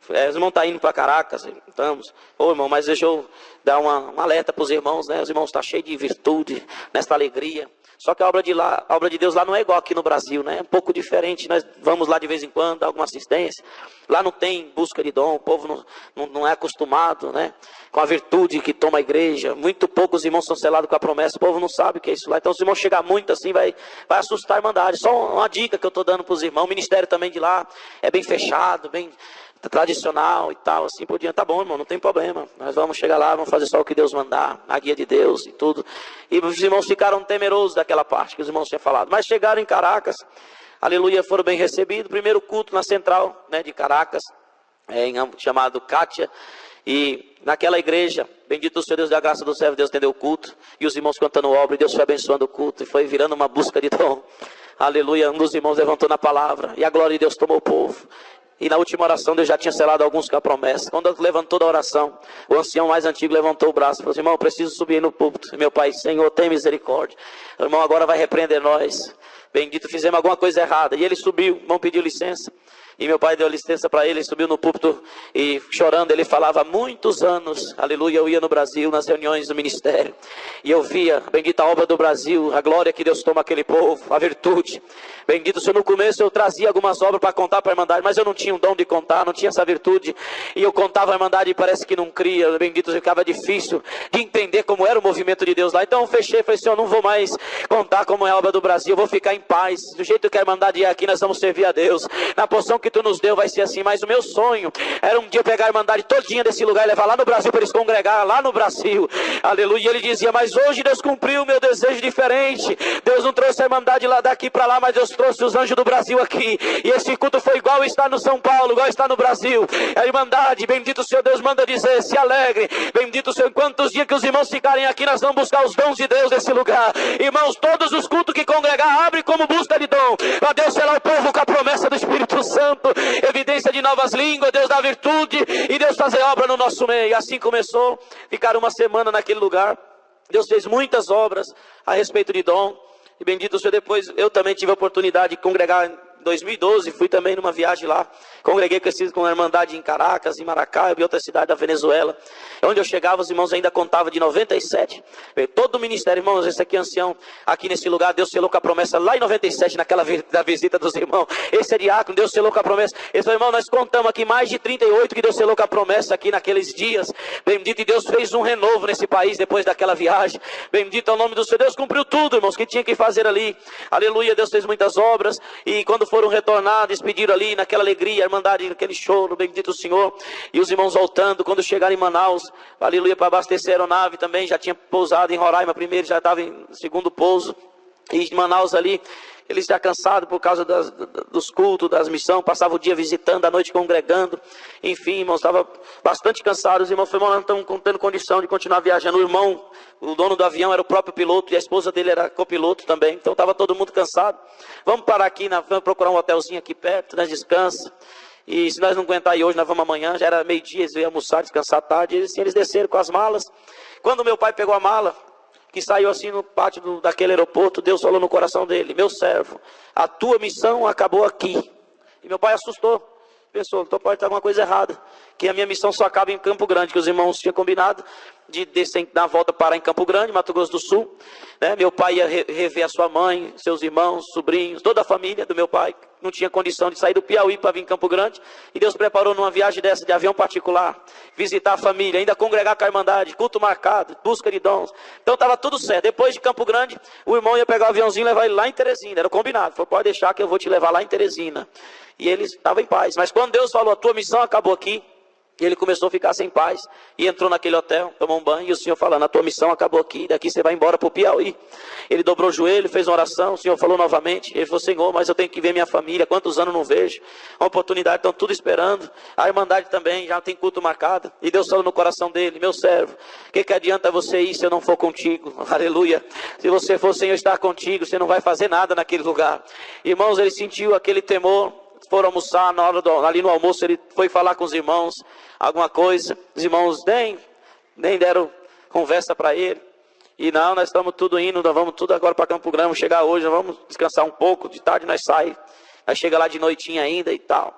os irmãos estão indo para Caracas, estamos, irmão, mas deixa eu dar um alerta para os irmãos, né? Os irmãos estão cheios de virtude, nesta alegria, só que a obra de Deus lá não é igual aqui no Brasil, né? É um pouco diferente, nós vamos lá de vez em quando, dar alguma assistência, lá não tem busca de dom, o povo não é acostumado, né? Com a virtude que toma a igreja, muito poucos irmãos são selados com a promessa, o povo não sabe o que é isso lá, então se os irmãos chegar muito assim, vai assustar a Irmandade, só uma dica que eu estou dando para os irmãos, o ministério também de lá é bem fechado, bem tradicional e tal, assim por diante, tá bom, irmão, não tem problema, nós vamos chegar lá, vamos fazer só o que Deus mandar, a guia de Deus e tudo, e os irmãos ficaram temerosos daquela parte que os irmãos tinham falado, mas chegaram em Caracas, aleluia, foram bem recebidos, primeiro culto na central, né, de Caracas, chamado Kátia, e naquela igreja, bendito o Senhor Deus da graça do servo, Deus entendeu o culto, e os irmãos cantando obra, e Deus foi abençoando o culto, e foi virando uma busca de dom, aleluia, um dos irmãos levantou na palavra, e a glória de Deus tomou o povo, e na última oração Deus já tinha selado alguns com a promessa, quando levantou da oração, o ancião mais antigo levantou o braço, e falou assim, irmão, eu preciso subir no púlpito, e meu pai, Senhor, tem misericórdia, o irmão agora vai repreender nós, bendito, fizemos alguma coisa errada, e ele subiu, o irmão pediu licença, e meu pai deu licença para ele, subiu no púlpito e chorando, ele falava, há muitos anos, aleluia, eu ia no Brasil, nas reuniões do ministério, e eu via, bendita a obra do Brasil, a glória que Deus toma aquele povo, a virtude, bendito o Senhor, no começo eu trazia algumas obras para contar para a Irmandade, mas eu não tinha um dom de contar, não tinha essa virtude, e eu contava a Irmandade e parece que não cria, bendito, ficava difícil de entender como era o movimento de Deus lá, então eu fechei, falei, Senhor, não vou mais contar como é a obra do Brasil, eu vou ficar em paz, do jeito que a Irmandade é aqui, nós vamos servir a Deus, na porção que tu nos deu vai ser assim, mas o meu sonho era um dia pegar a Irmandade todinha desse lugar e levar lá no Brasil para eles congregar lá no Brasil, aleluia, e ele dizia, mas hoje Deus cumpriu o meu desejo diferente, Deus não trouxe a Irmandade lá daqui para lá, mas Deus trouxe os anjos do Brasil aqui, e esse culto foi igual está no São Paulo, igual está no Brasil, a Irmandade, bendito o Senhor, Deus manda dizer, se alegre, bendito o Senhor, quantos dias que os irmãos ficarem aqui, nós vamos buscar os dons de Deus nesse lugar, irmãos, todos os cultos que congregar, abre como busca de dom, para Deus selar o povo com a promessa do Espírito Santo, evidência de novas línguas, Deus dá virtude, e Deus fazer obra no nosso meio, assim começou, ficaram uma semana naquele lugar, Deus fez muitas obras a respeito de dom, e bendito o Senhor, depois eu também tive a oportunidade de congregar em 2012, fui também numa viagem lá, congreguei com a Irmandade em Caracas, em Maracaibo, em outra cidade da Venezuela, onde eu chegava, os irmãos ainda contavam de 97, todo o ministério, irmãos, esse aqui é ancião, aqui nesse lugar, Deus selou com a promessa, lá em 97, naquela da visita dos irmãos, esse é diácono, Deus selou com a promessa, esse irmão, nós contamos aqui mais de 38 que Deus selou com a promessa aqui naqueles dias, bendito, e Deus fez um renovo nesse país, depois daquela viagem, bendito é o nome do Senhor, Deus cumpriu tudo, irmãos, que tinha que fazer ali, aleluia, Deus fez muitas obras, e quando foram retornar, despediram ali, naquela alegria, a Irmandade, naquele choro, bendito o Senhor, e os irmãos voltando, quando chegaram em Manaus, aleluia, para abastecer a aeronave também, já tinha pousado em Roraima primeiro, já estava em segundo pouso, e em Manaus ali, eles já cansados por causa dos cultos, das missões, passavam o dia visitando, a noite congregando, enfim, irmãos, estavam bastante cansados. Os irmãos falaram, não estão tendo condição de continuar viajando. O irmão, o dono do avião, era o próprio piloto e a esposa dele era copiloto também, então estava todo mundo cansado. Vamos parar aqui, vamos procurar um hotelzinho aqui perto, nós descansa. E se nós não aguentar aí hoje, nós vamos amanhã. Já era meio-dia, eles iam almoçar, descansar tarde. Eles desceram com as malas. Quando meu pai pegou a mala, que saiu assim no pátio daquele aeroporto, Deus falou no coração dele: meu servo, a tua missão acabou aqui. E meu pai assustou. Pensou, então pode estar alguma coisa errada, que a minha missão só acaba em Campo Grande, que os irmãos tinham combinado de descer na volta parar em Campo Grande, Mato Grosso do Sul, né? Meu pai ia rever a sua mãe, seus irmãos, sobrinhos, toda a família do meu pai, não tinha condição de sair do Piauí para vir em Campo Grande, e Deus preparou numa viagem dessa de avião particular, visitar a família, ainda congregar com a Irmandade, culto marcado, busca de dons. Então estava tudo certo. Depois de Campo Grande, o irmão ia pegar o aviãozinho e levar ele lá em Teresina, era combinado, falou, pode deixar que eu vou te levar lá em Teresina. E eles estavam em paz. Mas quando Deus falou, a tua missão acabou aqui, ele começou a ficar sem paz. E entrou naquele hotel, tomou um banho. E o Senhor falando, a tua missão acabou aqui, daqui você vai embora para o Piauí. Ele dobrou o joelho, fez uma oração. O Senhor falou novamente. Ele falou, Senhor, mas eu tenho que ver minha família. Quantos anos não vejo? Uma oportunidade, estão tudo esperando. A Irmandade também, já tem culto marcado. E Deus falou no coração dele, meu servo, o que adianta você ir se eu não for contigo? Aleluia. Se você for sem eu estar contigo, você não vai fazer nada naquele lugar. Irmãos, ele sentiu aquele temor. Foram almoçar, na hora ali no almoço ele foi falar com os irmãos alguma coisa, os irmãos nem deram conversa para ele, e não, nós estamos tudo indo, nós vamos tudo agora para Campo Grande, vamos chegar hoje, nós vamos descansar um pouco, de tarde nós saímos, aí chega lá de noitinha ainda e tal,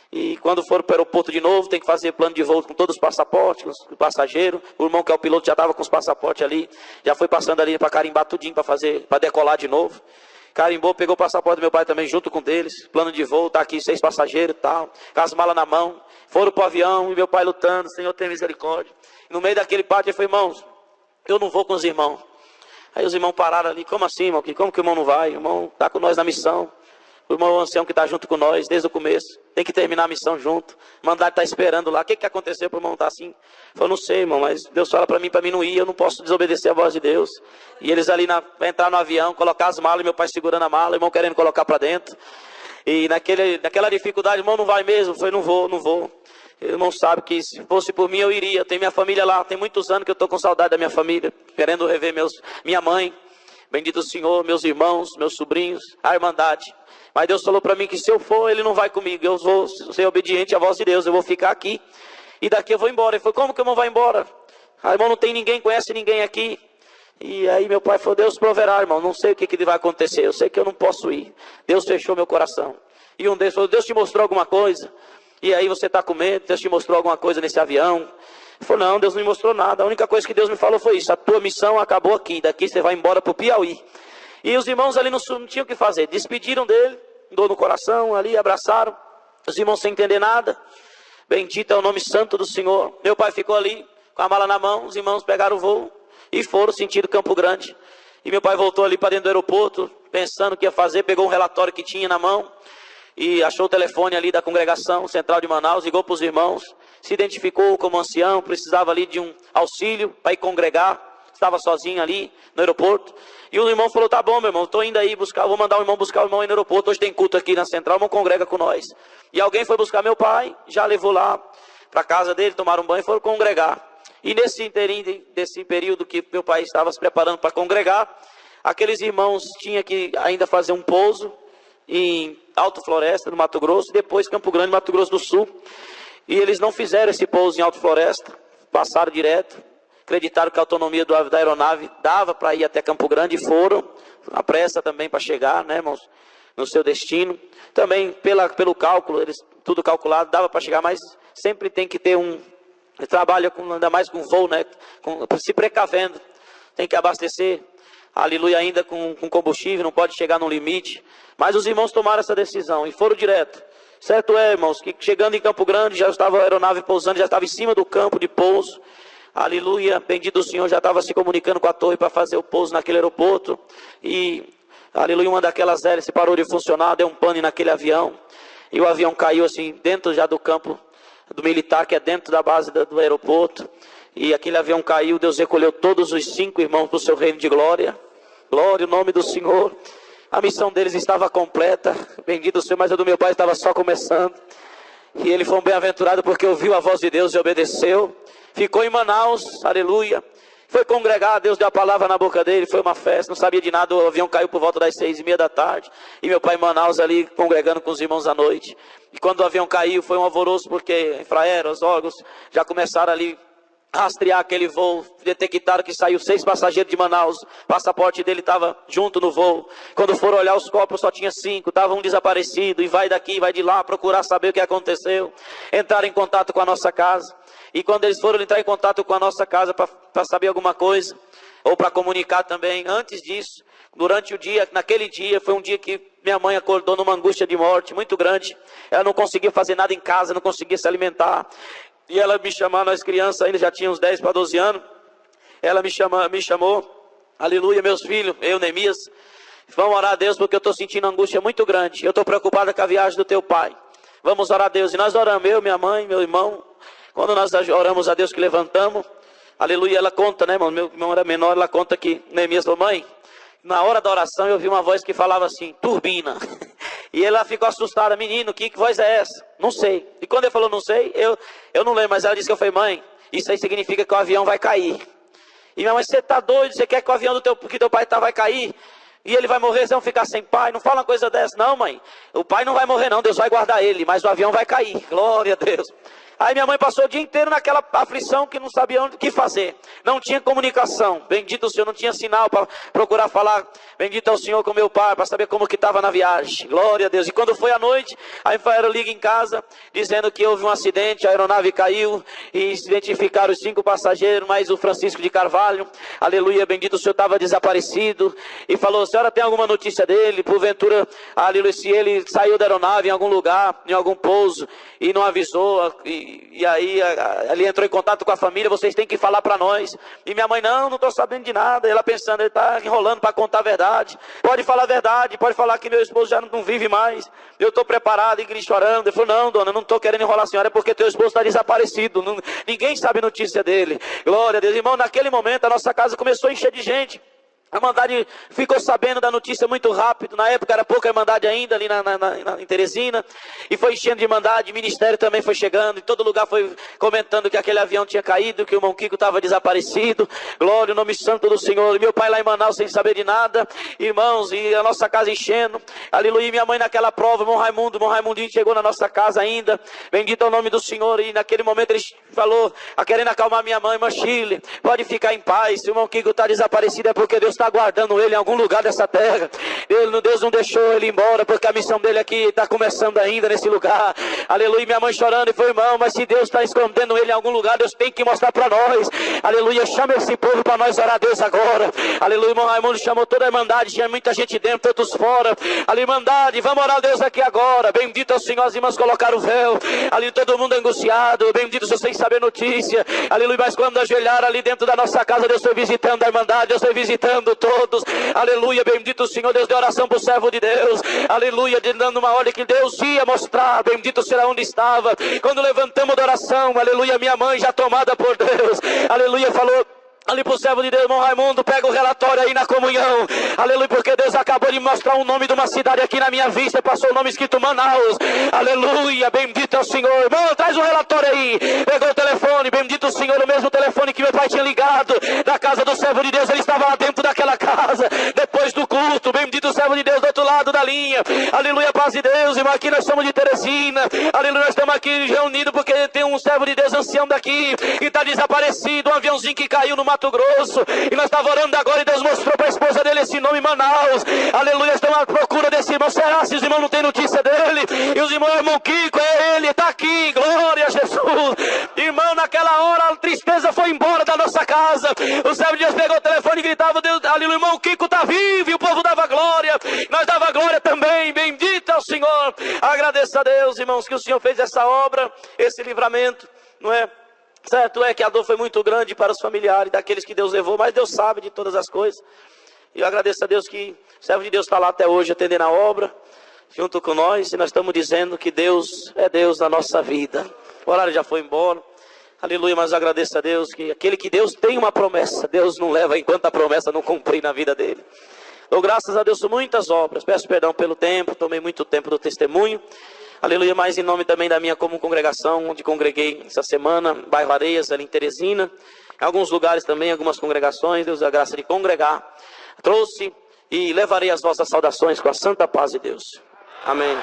e quando for para o aeroporto de novo, tem que fazer plano de voo com todos os passaportes, com o passageiro, o irmão que é o piloto já estava com os passaportes ali, já foi passando ali para carimbar tudinho para decolar de novo. Carimbou, pegou o passaporte do meu pai também junto com deles, plano de voo, tá aqui 6 passageiros e tal, com as malas na mão, foram pro avião e meu pai lutando, Senhor tem misericórdia. E no meio daquele pátio ele falou, irmãos, eu não vou com os irmãos. Aí os irmãos pararam ali, como assim, irmão? Como que o irmão não vai? O irmão está com nós na missão. O irmão ancião que está junto com nós desde o começo. Tem que terminar a missão junto. O mandato está esperando lá. O que aconteceu para o irmão estar assim? Eu falei, não sei, irmão, mas Deus fala para mim não ir. Eu não posso desobedecer a voz de Deus. E eles ali para entrar no avião, colocar as malas, e meu pai segurando a mala, o irmão querendo colocar para dentro. E naquela dificuldade, irmão, não vai mesmo? Eu falei, não vou. O irmão sabe que se fosse por mim eu iria. Eu tenho minha família lá. Tem muitos anos que eu estou com saudade da minha família, querendo rever minha mãe. Bendito o Senhor, meus irmãos, meus sobrinhos, a Irmandade. Mas Deus falou para mim que se eu for, Ele não vai comigo. Eu vou ser obediente à voz de Deus. Eu vou ficar aqui. E daqui eu vou embora. Ele falou, como que o irmão vai embora? Irmão, não tem ninguém, conhece ninguém aqui. E aí meu pai falou, Deus proverá, irmão. Não sei o que vai acontecer. Eu sei que eu não posso ir. Deus fechou meu coração. E um deles falou, Deus te mostrou alguma coisa? E aí você está com medo? Deus te mostrou alguma coisa nesse avião? Ele falou, não, Deus não me mostrou nada. A única coisa que Deus me falou foi isso. A tua missão acabou aqui. Daqui você vai embora para o Piauí. E os irmãos ali não tinham o que fazer. Despediram dele, dor no coração ali, abraçaram. Os irmãos sem entender nada. Bendito é o nome santo do Senhor. Meu pai ficou ali, com a mala na mão. Os irmãos pegaram o voo e foram sentido Campo Grande. E meu pai voltou ali para dentro do aeroporto, pensando o que ia fazer. Pegou um relatório que tinha na mão. E achou o telefone ali da congregação central de Manaus. Ligou para os irmãos. Se identificou como ancião. Precisava ali de um auxílio para ir congregar. Estava sozinho ali no aeroporto. E o irmão falou, tá bom, meu irmão, estou indo aí buscar, vou mandar o irmão buscar o irmão aí no aeroporto. Hoje tem culto aqui na central, o irmão congrega com nós. E alguém foi buscar meu pai, já levou lá para a casa dele, tomaram um banho e foram congregar. E nesse período que meu pai estava se preparando para congregar, aqueles irmãos tinham que ainda fazer um pouso em Alto Floresta, no Mato Grosso, e depois Campo Grande, Mato Grosso do Sul. E eles não fizeram esse pouso em Alto Floresta, passaram direto. Acreditaram que a autonomia da aeronave dava para ir até Campo Grande e foram, a pressa também para chegar, né, irmãos, no seu destino. Também pelo cálculo, eles tudo calculado, dava para chegar, mas sempre tem que ter trabalha ainda mais com voo, né, se precavendo, tem que abastecer, aleluia, ainda com combustível, não pode chegar no limite. Mas os irmãos tomaram essa decisão e foram direto. Certo é, irmãos, que chegando em Campo Grande, já estava a aeronave pousando, já estava em cima do campo de pouso. Aleluia, bendito o Senhor, já estava se comunicando com a torre para fazer o pouso naquele aeroporto. E, aleluia, uma daquelas hélices parou de funcionar, deu um pane naquele avião. E o avião caiu assim, dentro já do campo do militar, que é dentro da base do aeroporto. E aquele avião caiu, Deus recolheu todos os 5 irmãos para o seu reino de glória. Glória, o nome do Senhor. A missão deles estava completa, bendito o Senhor, mas a do meu pai estava só começando. E ele foi um bem-aventurado porque ouviu a voz de Deus e obedeceu. Ficou em Manaus, aleluia. Foi congregar, Deus deu a palavra na boca dele, foi uma festa, não sabia de nada, o avião caiu por volta das 6:30 da tarde. E meu pai em Manaus ali, congregando com os irmãos à noite. E quando o avião caiu, foi um alvoroço, porque a Infraero, os órgãos, já começaram ali rastrear aquele voo, detectaram que saiu 6 passageiros de Manaus, o passaporte dele estava junto no voo. Quando foram olhar os copos, só tinha 5, estava um desaparecido, e vai daqui, vai de lá, procurar saber o que aconteceu. Entraram em contato com a nossa casa, e quando eles foram entrar em contato com a nossa casa para saber alguma coisa, ou para comunicar também, antes disso, durante o dia, naquele dia, foi um dia que minha mãe acordou numa angústia de morte muito grande. Ela não conseguia fazer nada em casa, não conseguia se alimentar. E ela me chamou, nós crianças ainda já tínhamos 10 para 12 anos. Ela me chamou, aleluia, meus filhos, eu, Neemias, vamos orar a Deus porque eu estou sentindo angústia muito grande. Eu estou preocupada com a viagem do teu pai. Vamos orar a Deus. E nós oramos, eu, minha mãe, meu irmão. Quando nós oramos a Deus que levantamos, aleluia, ela conta, né, irmão? Meu irmão era menor, ela conta que Neemias falou: mãe, na hora da oração eu ouvi uma voz que falava assim, turbina. E ela ficou assustada, menino, que voz é essa? Não sei. E quando ele falou não sei, eu não lembro, mas ela disse que eu falei: mãe, isso aí significa que o avião vai cair. E minha mãe, você está doido? Você quer que o avião que teu pai está vai cair? E ele vai morrer, vocês vão ficar sem pai? Não fala uma coisa dessa. Não, mãe, o pai não vai morrer não, Deus vai guardar ele, mas o avião vai cair. Glória a Deus. Aí minha mãe passou o dia inteiro naquela aflição que não sabia o que fazer. Não tinha comunicação. Bendito o Senhor, não tinha sinal para procurar falar. Bendito é o Senhor com meu pai, para saber como que estava na viagem. Glória a Deus. E quando foi à noite, a Infraero liga em casa, dizendo que houve um acidente, a aeronave caiu, e se identificaram os 5 passageiros, mais o Francisco de Carvalho. Aleluia, bendito o Senhor, estava desaparecido. E falou: a senhora tem alguma notícia dele? Porventura, aleluia, se ele saiu da aeronave em algum lugar, em algum pouso, e não avisou, e aí ele entrou em contato com a família, vocês têm que falar para nós. E minha mãe: não estou sabendo de nada. Ela pensando, ele está enrolando para contar a verdade. Pode falar a verdade, pode falar que meu esposo já não vive mais. Eu estou preparado, e chorando. Ele falou: não, dona, não estou querendo enrolar a senhora, é porque teu esposo está desaparecido. Ninguém sabe notícia dele. Glória a Deus. Irmão, naquele momento a nossa casa começou a encher de gente. A Irmandade ficou sabendo da notícia muito rápido. Na época era pouca Irmandade ainda, ali em Teresina. E foi enchendo de Irmandade, o ministério também foi chegando. Em todo lugar foi comentando que aquele avião tinha caído, que o irmão Kiko estava desaparecido. Glória ao nome santo do Senhor. E meu pai lá em Manaus sem saber de nada. Irmãos, e a nossa casa enchendo. Aleluia, minha mãe naquela prova, irmão Raimundinho chegou na nossa casa ainda. Bendito é o nome do Senhor. E naquele momento ele falou, querendo acalmar minha mãe: irmã Chile, pode ficar em paz. Se o irmão Kiko está desaparecido é porque Deus está guardando ele em algum lugar dessa terra. Deus não deixou ele embora, porque a missão dele aqui está começando ainda nesse lugar. Aleluia, minha mãe chorando e foi: irmão, mas se Deus está escondendo ele em algum lugar, Deus tem que mostrar para nós. Aleluia, chama esse povo para nós orar a Deus agora. Aleluia, irmão Raimundo chamou toda a Irmandade, tinha muita gente dentro, todos fora. Ali, Irmandade, vamos orar a Deus aqui agora. Bendito é o Senhor, as irmãs colocaram o véu. Ali todo mundo angustiado, bendito o Senhor sem saber notícia. Aleluia, mas quando ajoelharam ali dentro da nossa casa, Deus foi visitando a Irmandade, Deus foi visitando todos. Aleluia, bendito o Senhor. Deus deu oração para o servo de Deus. Aleluia, dando uma ordem que Deus ia mostrar. Bendito será onde estava. Quando levantamos da oração, aleluia, minha mãe já tomada por Deus, aleluia, falou ali pro servo de Deus: irmão Raimundo, pega o relatório aí na comunhão. Aleluia, porque Deus acabou de mostrar o nome de uma cidade aqui na minha vista. Passou o nome escrito Manaus. Aleluia, bendito é o Senhor. Irmão, traz o relatório aí. Pegou o telefone, bendito o Senhor, o mesmo telefone que meu pai tinha ligado da casa do servo de Deus. Ele estava lá dentro daquela casa, depois do culto. Bendito o servo de Deus do outro lado da linha. Aleluia, paz de Deus, irmão. Aqui nós somos de Teresina. Aleluia, nós estamos aqui reunidos porque tem um servo de Deus ancião daqui que está desaparecido. Um aviãozinho que caiu no Mato Grosso, e nós estávamos orando agora e Deus mostrou para a esposa dele esse nome, Manaus. Aleluia, estamos à procura desse irmão. Será se os irmãos não têm notícia dele? E os irmãos: irmão Kiko, é ele, está aqui, glória a Jesus. Irmão, naquela hora a tristeza foi embora da nossa casa. O servo de Deus pegou o telefone e gritava: Deus, aleluia, irmão Kiko está vivo. E o povo dava glória, nós dava glória também. Bendito é o Senhor. Agradeça a Deus, irmãos, que o Senhor fez essa obra, esse livramento, não é? Certo é que a dor foi muito grande para os familiares daqueles que Deus levou, mas Deus sabe de todas as coisas. E eu agradeço a Deus que o servo de Deus está lá até hoje atendendo a obra, junto com nós. E nós estamos dizendo que Deus é Deus na nossa vida. O horário já foi embora. Aleluia, mas eu agradeço a Deus que aquele que Deus tem uma promessa, Deus não leva enquanto a promessa não cumprir na vida dele. Dou graças a Deus por muitas obras. Peço perdão pelo tempo, tomei muito tempo do testemunho. Aleluia, mas em nome também da minha como congregação, onde congreguei essa semana, bairro Areias, ali em Teresina. Em alguns lugares também, algumas congregações, Deus dá a graça de congregar. Trouxe e levarei as vossas saudações com a santa paz de Deus. Amém.